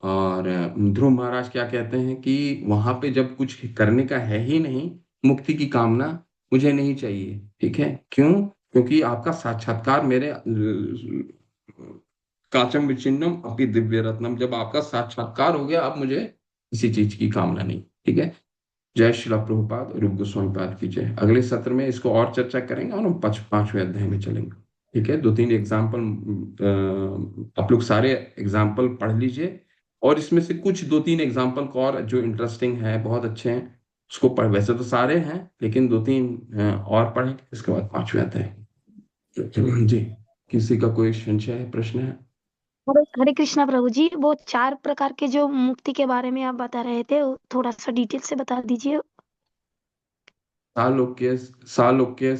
और ध्रुव महाराज क्या कहते हैं कि वहां पे जब कुछ करने का है ही नहीं, मुक्ति की कामना मुझे नहीं चाहिए। ठीक है, क्यों? क्योंकि आपका साक्षात्कार मेरे काचम विचिन्नम अपि दिव्य रत्नम, जब आपका साक्षात्कार हो गया, अब मुझे किसी चीज की कामना नहीं। ठीक है। जय श्रील प्रभुपाद, रूप गोस्वामी पाद की जय। अगले सत्र में इसको और चर्चा करेंगे और हम 5वें अध्याय में चलेंगे। ठीक है, 2-3 एग्जाम्पल आप लोग सारे एग्जाम्पल पढ़ लीजिए, और इसमें से कुछ 2-3 एग्जाम्पल को और जो इंटरेस्टिंग है, बहुत अच्छे हैं, उसको पढ़। वैसे तो सारे हैं, लेकिन 2-3 और पढ़ें, इसके बाद 5वें अध्याय। जी, किसी का कोई संशय है, प्रश्न है? हरे हरे कृष्णा प्रभु जी, वो 4 प्रकार के जो मुक्ति के बारे में आप बता रहे थे, वो थोड़ा सा डिटेल से बता दीजिए। सालोक्य सालोक्य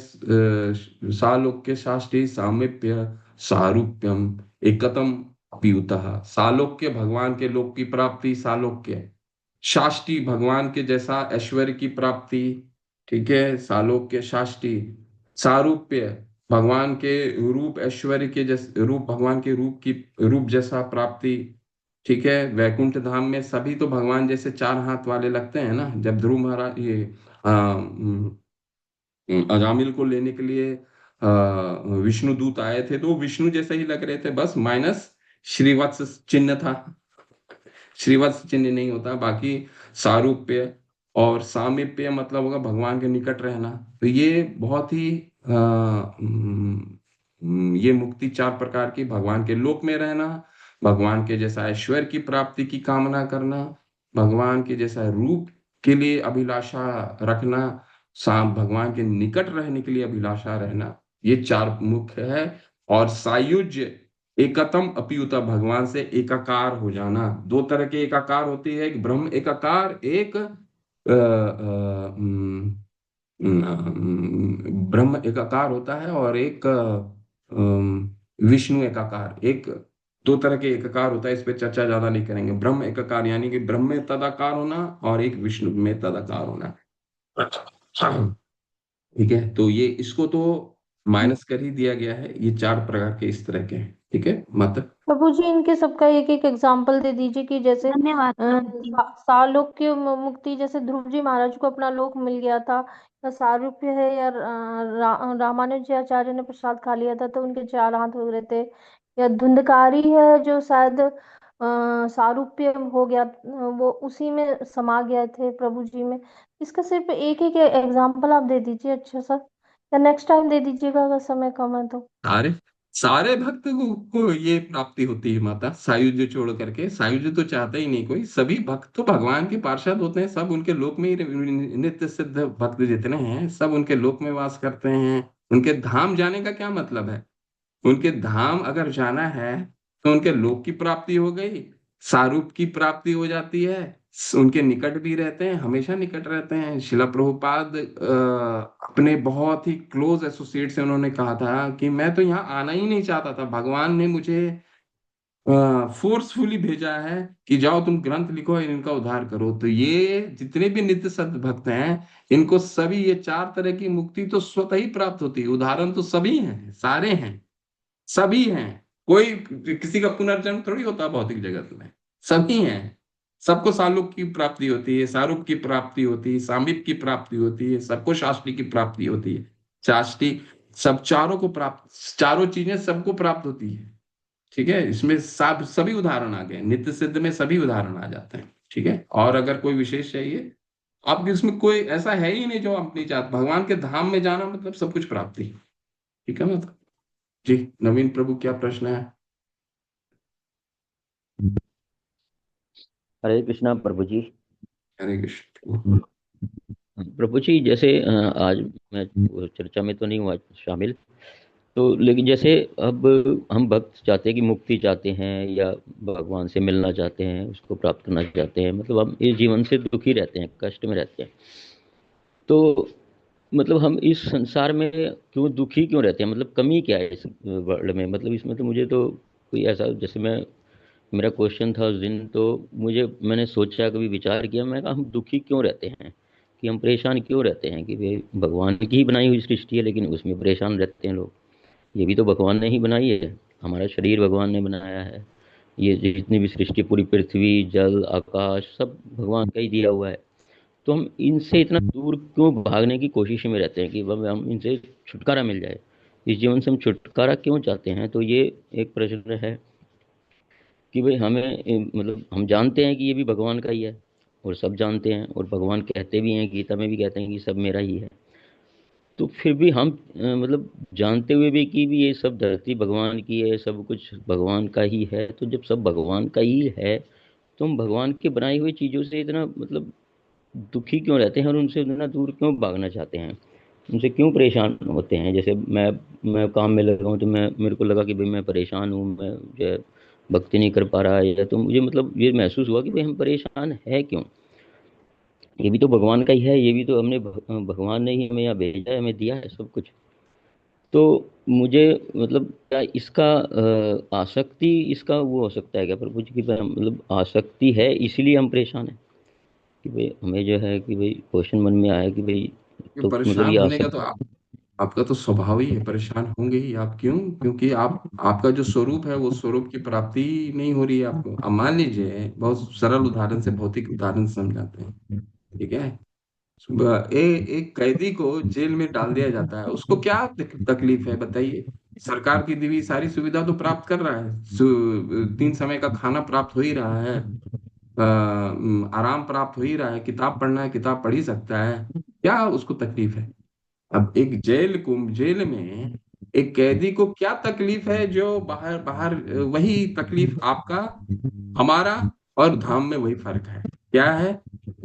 सालोक्य शास्त्री सामीप्य सारूप्यम एकतम अपियुतः। सालोक्य भगवान के लोक की प्राप्ति, सालोक्य शास्त्री भगवान के जैसा ऐश्वर्य की प्राप्ति। ठीक है, सालोक्य शास्त्री। सारूप्य भगवान के रूप ऐश्वर्य के जैसे, रूप भगवान के रूप जैसा प्राप्ति। ठीक है, वैकुंठ धाम में सभी तो भगवान जैसे 4 हाथ वाले लगते हैं ना। जब ध्रुव महाराज ये अजामिल को लेने के लिए विष्णु दूत आए थे, तो वो विष्णु जैसे ही लग रहे थे, बस माइनस श्रीवत्स चिन्ह था। श्रीवत्स चिन्ह नहीं होता। बाकी सारूप्य और सामीप्य मतलब होगा भगवान के निकट रहना। तो ये बहुत ही ये मुक्ति 4 प्रकार की: भगवान के लोक में रहना, भगवान के जैसा ऐश्वर्य की प्राप्ति की कामना करना, भगवान के जैसा रूप के लिए अभिलाषा रखना, भगवान के निकट रहने के लिए अभिलाषा रहना। ये 4 मुख्य है। और सायुज्य एकतम अपियुता, भगवान से एकाकार हो जाना। 2 तरह के एकाकार होती है, एक ब्रह्म एकाकार, एक ब्रह्म एकाकार होता है, और एक विष्णु एकाकार। 2 तरह के एकाकार होता है, इस पे चर्चा ज्यादा नहीं करेंगे। ब्रह्म एकाकार यानी कि ब्रह्म में तदाकार होना, और एक विष्णु में तदाकार होना। ठीक है, तो ये इसको तो माइनस कर ही दिया गया है। ये 4 प्रकार के इस तरह के हैं। ठीक है, मत प्रभु जी, इनके सबका एक एक एग्जाम्पल दे दीजिए कि जैसे धन्यवाद प्रभु जी। सालोक्य मुक्ति, जैसे ध्रुव जी महाराज को अपना लोक मिल गया था, या सारूप्य है, या रामानुज जी आचार्य ने प्रसाद खा लिया था तो उनके 4 हाथ हो रहे थे, या धुंधकारी है जो शायद सारूप्य हो गया, वो उसी में समा गए थे प्रभु जी में। इसका सिर्फ एक एक एग्जाम्पल आप दे दीजिए अच्छा सा, या नेक्स्ट टाइम दे दीजिएगा अगर समय कम है तो। सारे सारे भक्त को ये प्राप्ति होती है माता, सायुज्य छोड़ करके। सायुज्य तो चाहता ही नहीं कोई। सभी भक्त तो भगवान के पार्षद होते हैं, सब उनके लोक में ही। नित्य सिद्ध भक्त जितने हैं, सब उनके लोक में वास करते हैं। उनके धाम जाने का क्या मतलब है? उनके धाम अगर जाना है तो उनके लोक की प्राप्ति हो गई, सारूप की प्राप्ति हो जाती है, उनके निकट भी रहते हैं, हमेशा निकट रहते हैं। शिला प्रभुपाद अपने बहुत ही क्लोज एसोसिएट से उन्होंने कहा था कि मैं तो यहाँ आना ही नहीं चाहता था, भगवान ने मुझे फोर्सफुली भेजा है कि जाओ तुम ग्रंथ लिखो, इनका उद्धार करो। तो ये जितने भी नित्य सत्य भक्त हैं, इनको सभी ये 4 तरह की मुक्ति तो स्वतः ही प्राप्त होती है। उदाहरण तो सभी हैं, सारे हैं, सभी हैं। कोई किसी का पुनर्जन्म थोड़ी होता भौतिक जगत में, सभी हैं। सबको सालोक की प्राप्ति होती है, सारूप की प्राप्ति होती है, सामीप की प्राप्ति होती है, सबको शास्त्री की प्राप्ति होती है। शास्त्री सब चारों को प्राप्त, चारों चीजें सबको प्राप्त होती है। ठीक है, इसमें सब सभी उदाहरण आ गए, नित्य सिद्ध में सभी उदाहरण आ जाते हैं। ठीक है, और अगर कोई विशेष चाहिए आपके, इसमें कोई ऐसा है ही नहीं जो आप नहीं चाहते। भगवान के धाम में जाना मतलब सब कुछ प्राप्ति। ठीक है, मतलब जी। नवीन प्रभु, क्या प्रश्न है? हरे कृष्णा प्रभु जी। हरे कृष्ण प्रभु जी, जैसे आज मैं चर्चा में तो नहीं हुआ शामिल, तो लेकिन जैसे अब हम भक्त चाहते हैं कि मुक्ति चाहते हैं, या भगवान से मिलना चाहते हैं, उसको प्राप्त करना चाहते हैं, मतलब हम इस जीवन से दुखी रहते हैं, कष्ट में रहते हैं। तो मतलब हम इस संसार में क्यों दुखी क्यों रहते हैं, मतलब कमी क्या है इस वर्ल्ड में, मतलब इसमें तो मुझे तो कोई ऐसा, जैसे मैं, मेरा क्वेश्चन था उस दिन, तो मैंने सोचा, कभी विचार किया, मैं कहा हम दुखी क्यों रहते हैं, कि हम परेशान क्यों रहते हैं, कि भाई भगवान की ही बनाई हुई सृष्टि है लेकिन उसमें परेशान रहते हैं लोग। ये भी तो भगवान ने ही बनाई है, हमारा शरीर भगवान ने बनाया है, ये जितनी भी सृष्टि, पूरी पृथ्वी, जल, आकाश, सब भगवान का ही दिया हुआ है। तो हम इनसे इतना दूर क्यों भागने की कोशिश में रहते हैं कि हम इनसे छुटकारा मिल जाए, इस जीवन से हम छुटकारा क्यों चाहते हैं? तो ये एक प्रश्न है कि भाई हमें मतलब हम जानते हैं कि ये भी भगवान का ही है, और सब जानते हैं, और भगवान कहते भी हैं, गीता में भी कहते हैं कि सब मेरा ही है। तो फिर भी हम मतलब जानते हुए भी कि भी ये सब धरती भगवान की है, सब कुछ भगवान का ही है, तो जब सब भगवान का ही है तो हम भगवान की बनाई हुई चीज़ों से इतना मतलब दुखी क्यों रहते हैं, और उनसे इतना दूर क्यों भागना चाहते हैं, उनसे क्यों परेशान होते हैं? जैसे मैं काम में लगा हूँ, तो मेरे को लगा कि भाई मैं परेशान हूँ, मैं जो है भक्ति नहीं कर पा रहा है, तो मुझे मतलब ये महसूस हुआ कि भाई हम परेशान है क्यों? ये भी तो भगवान का ही है, ये भी तो भगवान ने ही हमें यहाँ भेजा है, हमें दिया है सब कुछ। तो मुझे मतलब क्या इसका आसक्ति, इसका वो हो सकता है क्या प्रभु जी की, मतलब आसक्ति है इसीलिए हम परेशान हैं, कि भाई हमें जो है कि भाई क्वेश्चन मन में आया कि भाई, ये तो मतलब परेशान ये होने का तो आसक्ति। आपका तो स्वभाव ही है, परेशान होंगे ही आप। क्यों? क्योंकि आपका जो स्वरूप है वो स्वरूप की प्राप्ति ही नहीं हो रही है आपको। अब मान लीजिए, बहुत सरल उदाहरण से, भौतिक उदाहरण से समझाते हैं, ठीक है? एक कैदी को जेल में डाल दिया जाता है, उसको क्या तकलीफ है बताइए? सरकार की दी हुई सारी सुविधा तो प्राप्त कर रहा है, 3 समय का खाना प्राप्त हो ही रहा है, आराम प्राप्त हो ही रहा है, किताब पढ़ना है किताब पढ़ ही सकता है, क्या उसको तकलीफ है? अब एक जेल में एक कैदी को क्या तकलीफ है? जो बाहर बाहर वही तकलीफ आपका, हमारा और धाम में वही फर्क है। क्या है?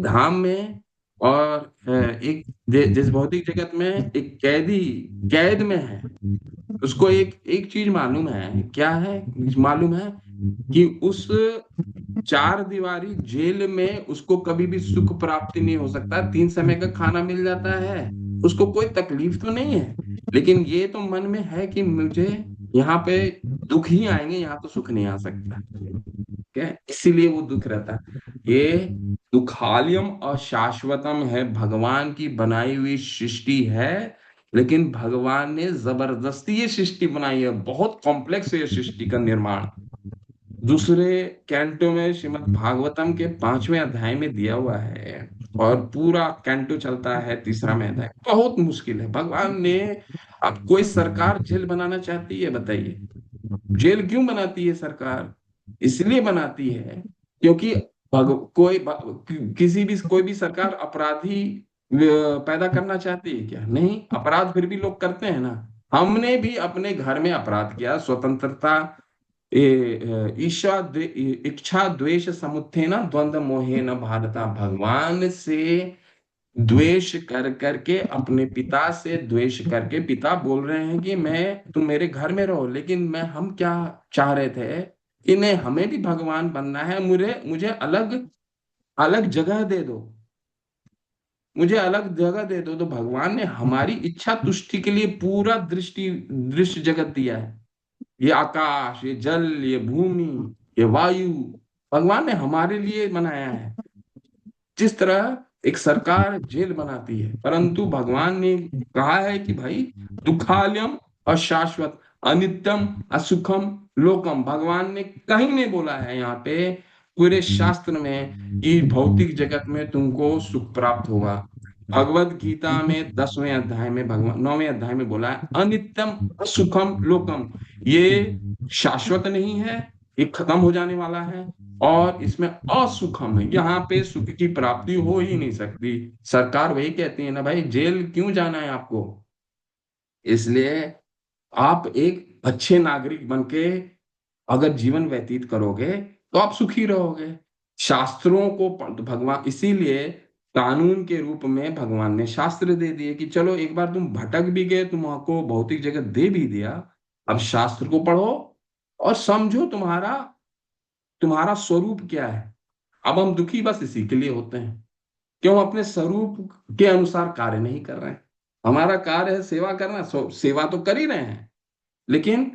धाम में और एक जिस भौतिक जगत में एक कैदी कैद में है, उसको एक एक चीज मालूम है। क्या है मालूम है? कि उस 4 दीवारी जेल में उसको कभी भी सुख प्राप्ति नहीं हो सकता। 3 समय का खाना मिल जाता है, उसको कोई तकलीफ तो नहीं है, लेकिन ये तो मन में है कि मुझे यहाँ पे दुख ही आएंगे, यहाँ तो सुख नहीं आ सकता। ठीक है, इसीलिए वो दुख रहता है। ये दुखालयम और शाश्वतम है, भगवान की बनाई हुई सृष्टि है, लेकिन भगवान ने जबरदस्ती ये सृष्टि बनाई है। बहुत कॉम्प्लेक्स है ये सृष्टि का निर्माण। दूसरे कैंटो में श्रीमद् भागवतम के 5वें अध्याय में दिया हुआ है, और पूरा कैंटो चलता है, तीसरा में अध्याय बहुत मुश्किल है। भगवान ने, अब कोई सरकार जेल बनाना चाहती है बताइए? जेल क्यों बनाती है सरकार? इसलिए बनाती है क्योंकि किसी भी कोई भी सरकार अपराधी पैदा करना चाहती है क्या? नहीं, अपराध फिर भी लोग करते हैं ना। हमने भी अपने घर में अपराध किया, स्वतंत्रता इच्छा द्वेष समुत्थेन द्वंद्व मोहेन भारता, भगवान से द्वेष कर करके, अपने पिता से द्वेष करके, पिता बोल रहे हैं कि मैं, तुम मेरे घर में रहो, लेकिन हम क्या चाह रहे थे कि नहीं, हमें भी भगवान बनना है, मुझे मुझे अलग अलग जगह दे दो, मुझे अलग जगह दे दो। तो भगवान ने हमारी इच्छा तुष्टि के लिए पूरा दृश्य जगत दिया है। ये आकाश, ये जल, ये भूमि, ये वायु, भगवान ने हमारे लिए बनाया है। जिस तरह एक सरकार जेल बनाती है, परंतु भगवान ने कहा है कि भाई दुखालयम, अशाश्वत, अनित्यम, असुखम, लोकम। भगवान ने कहीं नहीं बोला है यहाँ पे पूरे शास्त्र में कि भौतिक जगत में तुमको सुख प्राप्त होगा। भगवत गीता में 10वें अध्याय में, भगवान 9वें अध्याय में बोला है अनित्यम, असुखम, लोकम। ये शाश्वत नहीं है, ये खत्म हो जाने वाला है, और इसमें असुखम है, यहाँ पे सुख की प्राप्ति हो ही नहीं सकती। सरकार वही कहती है ना भाई, जेल क्यों जाना है आपको? इसलिए आप एक अच्छे नागरिक बन के अगर जीवन व्यतीत करोगे तो आप सुखी रहोगे। शास्त्रों को भगवान, इसीलिए कानून के रूप में भगवान ने शास्त्र दे दिए कि चलो एक बार तुम भटक भी गए, तुमको भौतिक जगत दे भी दिया, अब शास्त्र को पढ़ो और समझो तुम्हारा तुम्हारा स्वरूप क्या है। अब हम दुखी बस इसी के लिए होते हैं, क्यों? अपने स्वरूप के अनुसार कार्य नहीं कर रहे हैं। हमारा कार्य है सेवा करना, सेवा तो कर ही रहे हैं, लेकिन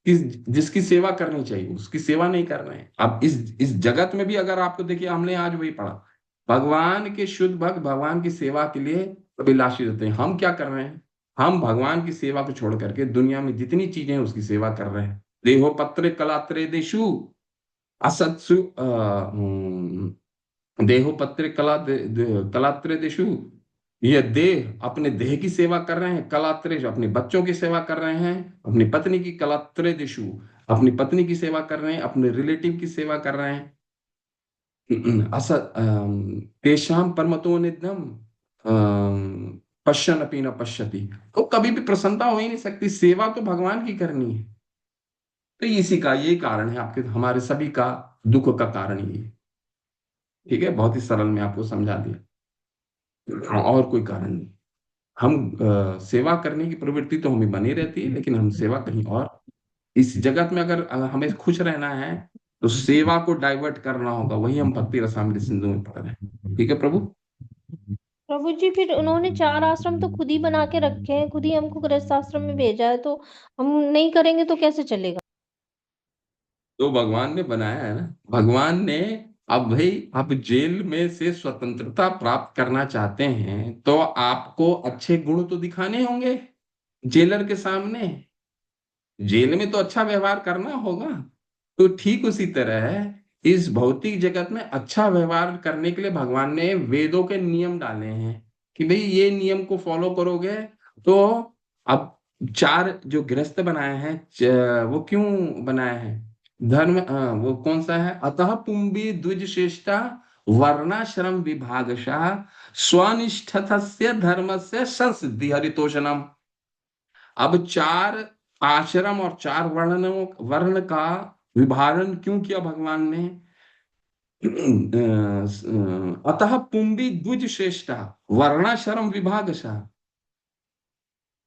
जिसकी सेवा करनी चाहिए उसकी सेवा नहीं कर रहे हैं। अब इस जगत में भी अगर आपको देखिए, हमने आज वही पढ़ा, भगवान के शुद्ध भक्त भगवान की सेवा के लिए अभिलाषी रहते हैं। हम क्या कर रहे हैं? हम भगवान की सेवा को छोड़ करके दुनिया में जितनी चीजें हैं उसकी सेवा कर रहे हैं। देहो पत्र कलात्रे देशु असत्सु देहो पत्र कलात्रे देशु, ये देह अपने देह की सेवा कर रहे हैं, कलात्रे जो अपने बच्चों की सेवा कर रहे हैं, अपनी पत्नी की कलात्रे दिशु अपनी पत्नी की सेवा कर रहे हैं, अपने रिलेटिव की सेवा कर रहे हैं। असत तेषाम परमतो निधम पश्यन अपी न पश्यति, तो कभी भी प्रसन्नता हो ही नहीं सकती, सेवा तो भगवान की करनी है। तो इसी का ये कारण है, आपके हमारे सभी का दुख का कारण ये है। ठीक है, बहुत ही सरल में आपको समझा दिया, और कोई कारण नहीं। हम सेवा करने की प्रवृत्ति तो हमें बनी रहती है, लेकिन हम सेवा कहीं और, इस जगत में अगर हमें खुश रहना है तो सेवा को डाइवर्ट करना होगा। वही हम भक्ति रसामृत सिंधु में पढ़ रहे हैं। ठीक है प्रभु। प्रभु जी, फिर उन्होंने 4 आश्रम तो खुद ही बना के रखे हैं, खुद ही हमको गृहस्थ आश्रम में भेजा है, तो हम नहीं करेंगे तो कैसे चलेगा? तो भगवान ने बनाया है ना, भगवान ने। अब भाई, आप जेल में से स्वतंत्रता प्राप्त करना चाहते हैं तो आपको अच्छे गुण तो दिखाने होंगे जेलर के सामने। जेल में तो अच्छा व्यवहार करना होगा। तो ठीक उसी तरह इस भौतिक जगत में अच्छा व्यवहार करने के लिए भगवान ने वेदों के नियम डाले हैं कि भाई ये नियम को फॉलो करोगे तो। अब 4 जो गृहस्थ बनाए हैं, वो क्यों बनाए हैं? धर्म, वो कौन सा है? अतः पुंबी द्विज श्रेष्ठा वर्णाश्रम विभागशः स्वनिष्ठस्य धर्मस्य संसिद्धि हरितोषणम। अब 4 आश्रम और 4 वर्ण का विभाजन क्यों किया भगवान ने? अतः पुंबी द्विज श्रेष्ठा वर्णाश्रम विभागशः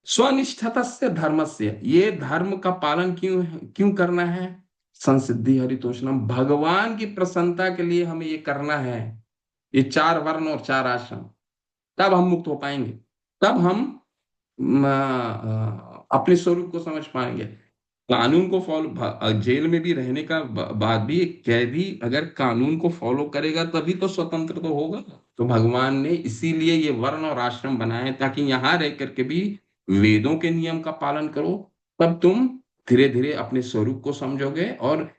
स्वनिष्ठस्य धर्मस्य, ये धर्म का पालन क्यों क्यों करना है? संसिद्धि हरितोषणम, भगवान की प्रसन्नता के लिए हमें ये करना है। ये 4 वर्ण और 4 आश्रम, तब हम मुक्त हो पाएंगे, तब हम अपने स्वरूप को समझ पाएंगे। कानून को फॉलो, जेल में भी रहने का बाद भी एक कैदी अगर कानून को फॉलो करेगा तभी तो स्वतंत्र तो होगा। तो भगवान ने इसीलिए ये वर्ण और आश्रम बनाए ताकि यहाँ रह करके भी वेदों के नियम का पालन करो, तब तुम धीरे धीरे अपने स्वरूप को समझोगे। और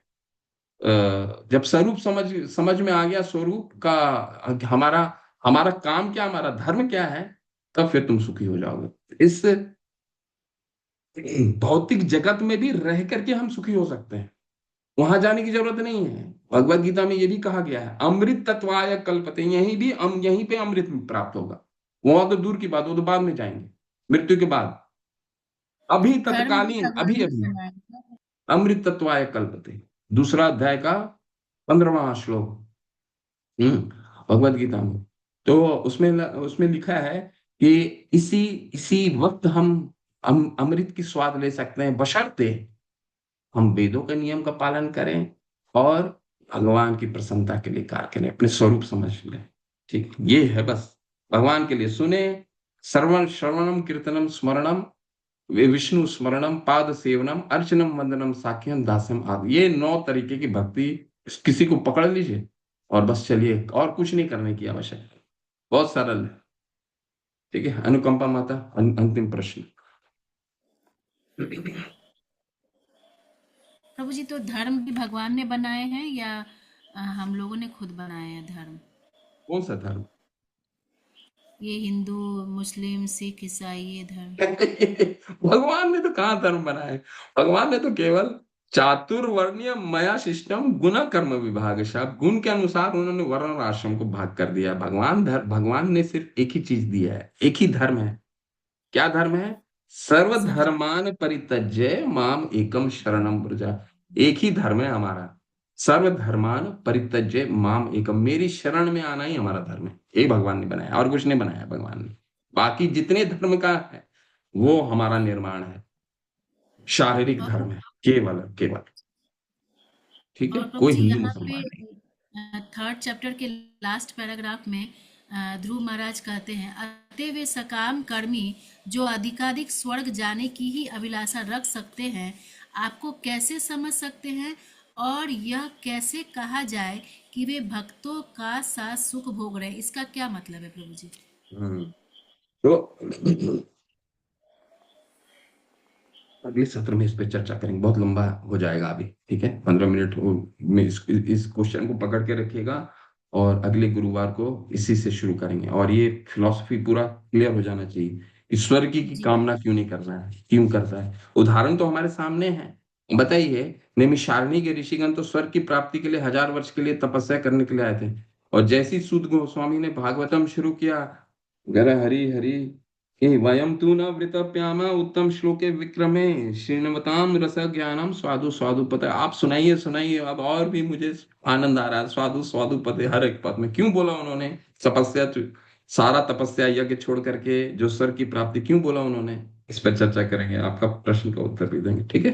जब स्वरूप समझ में आ गया, स्वरूप का हमारा हमारा काम क्या, हमारा धर्म क्या है, तब फिर तुम सुखी हो जाओगे। इस भौतिक जगत में भी रह करके हम सुखी हो सकते हैं, वहां जाने की जरूरत नहीं है। भगवत गीता में ये भी कहा गया है, अमृत तत्वाय कल्पते, यहीं पे अमृत प्राप्त होगा। वहां तो दूर की बात, वो तो बाद में जाएंगे, मृत्यु के बाद। अभी धर्म भी तत्कालीन, भगवान अभी ने अभी बनाया था। अमृत तत्वाय कल्पते, दूसरा अध्याय का 15वां श्लोक भगवत गीता में। तो उसमें लिखा है कि इसी इसी वक्त हम अमृत की स्वाद ले सकते हैं, बशर्ते हम वेदों के नियम का पालन करें और भगवान की प्रसन्नता के लिए कार्य करें, अपने स्वरूप समझ लें। ठीक, ये है बस। भगवान के लिए सुने, श्रवणम कीर्तनम स्मरणम विष्णु स्मरणम पाद सेवनम अर्चनम वंदनम साख्यम दास्यम आदि, ये 9 तरीके की भक्ति किसी को पकड़ लीजिए और बस चलिए, और कुछ नहीं करने की आवश्यकता, बहुत सरल है। ठीक है, अनुकंपा माता, अंतिम प्रश्न। प्रभु जी, तो धर्म भी भगवान ने बनाए हैं या हम लोगों ने खुद बनाए हैं धर्म? कौन सा धर्म? ये हिंदू, मुस्लिम, सिख, ईसाई, ये धर्म। भगवान ने तो कहाँ धर्म बनाए? भगवान ने तो केवल चातुर्वर्णीय मया सिस्टम गुण कर्म विभाग, गुण के अनुसार उन्होंने वर्ण और आश्रम को भाग कर दिया। भगवान ने सिर्फ एक ही चीज दिया है, एक ही धर्म है। क्या धर्म है? सर्वधर्मान परित्यज्य माम एकम शरणम व्रज। एक ही धर्म है हमारा, सर्वधर्मान परित्यज्य माम एकम, मेरी शरण में आना ही हमारा धर्म है। ये भगवान ने बनाया, और कुछ नहीं बनाया भगवान ने। बाकी जितने धर्म का है वो हमारा निर्माण है, शारीरिक और धर्म है, केवल केवल। ठीक है, और प्रभु कोई जी, हिंदू यहाँ मुसलमान नहीं। पे 3rd चैप्टर के लास्ट पैराग्राफ में ध्रुव महाराज कहते हैं, अतः वे सकाम कर्मी जो अधिकाधिक स्वर्ग जाने की ही अभिलाषा रख सकते हैं, आपको कैसे समझ सकते हैं, और यह कैसे कहा जाए कि वे भक्तों का साथ सुख भोग रहे हैं? इसका क्या मतलब है प्रभु जी? तो अगले सत्र में इस पे चर्चा करेंगे, बहुत लंबा हो जाएगा अभी, ठीक है। 15 मिनट में इस क्वेश्चन को पकड़ के रखिएगा, और अगले गुरुवार को इसी से शुरू करेंगे। और ये फिलॉसफी पूरा क्लियर हो जाना चाहिए, ईश्वर की जी कामना क्यों नहीं कर रहा है, क्यों करता है। उदाहरण तो हमारे सामने है। बताइए, नैमिषारण्य के ऋषिगण तो स्वर्ग की प्राप्ति के लिए 1000 वर्ष के लिए तपस्या करने के लिए आए थे, और जैसे ही सूत गोस्वामी ने भागवतम शुरू किया, गर हरि हरि वयम तू न वृतप्याम उत्तम श्लोके विक्रमे श्रीनवताम रस ज्ञानम स्वादु स्वादु पते। आप सुनाइए सुनाइए, अब और भी मुझे आनंद आ रहा है। स्वादु स्वादु पते, हर एक पद में क्यों बोला उन्होंने तपस्या, सारा तपस्या यज्ञ छोड़ करके जो स्वर्ग की प्राप्ति क्यों बोला उन्होंने, इस पर चर्चा करेंगे, आपका प्रश्न का उत्तर भी देंगे, ठीक है।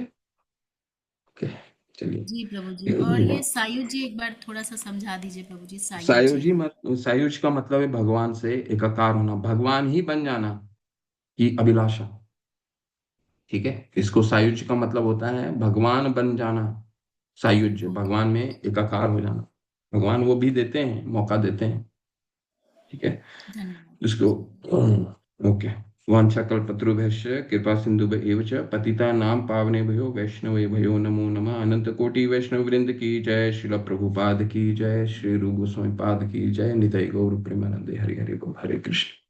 ओके, चलिए। जी प्रभु जी, और ये सायुज जी एक बार थोड़ा सा समझा दीजिए प्रभु जी। सायुज सायुजी सायुज का मतलब है भगवान से एकाकार होना, भगवान ही बन जाना की अभिलाषा, ठीक है। इसको सायुज्य का मतलब होता है भगवान बन जाना। सायुज्य भगवान में एकाकार हो जाना, भगवान वो भी देते हैं, मौका देते हैं, ठीक है। धन्यवाद। इसको ओके। वाञ्छाकल्पतरुभ्यश्च कृपा सिन्धुभ्येव च पतितानां पावनेभ्यो वैष्णवेभ्यो नमो नमः। अनंत कोटि वैष्णव वृंद की जय, श्रील प्रभुपाद की जय, श्री रूप गोस्वामी पाद की जय, निताई गौर प्रेमानंदे, हरि हरि बोल, हरे कृष्ण।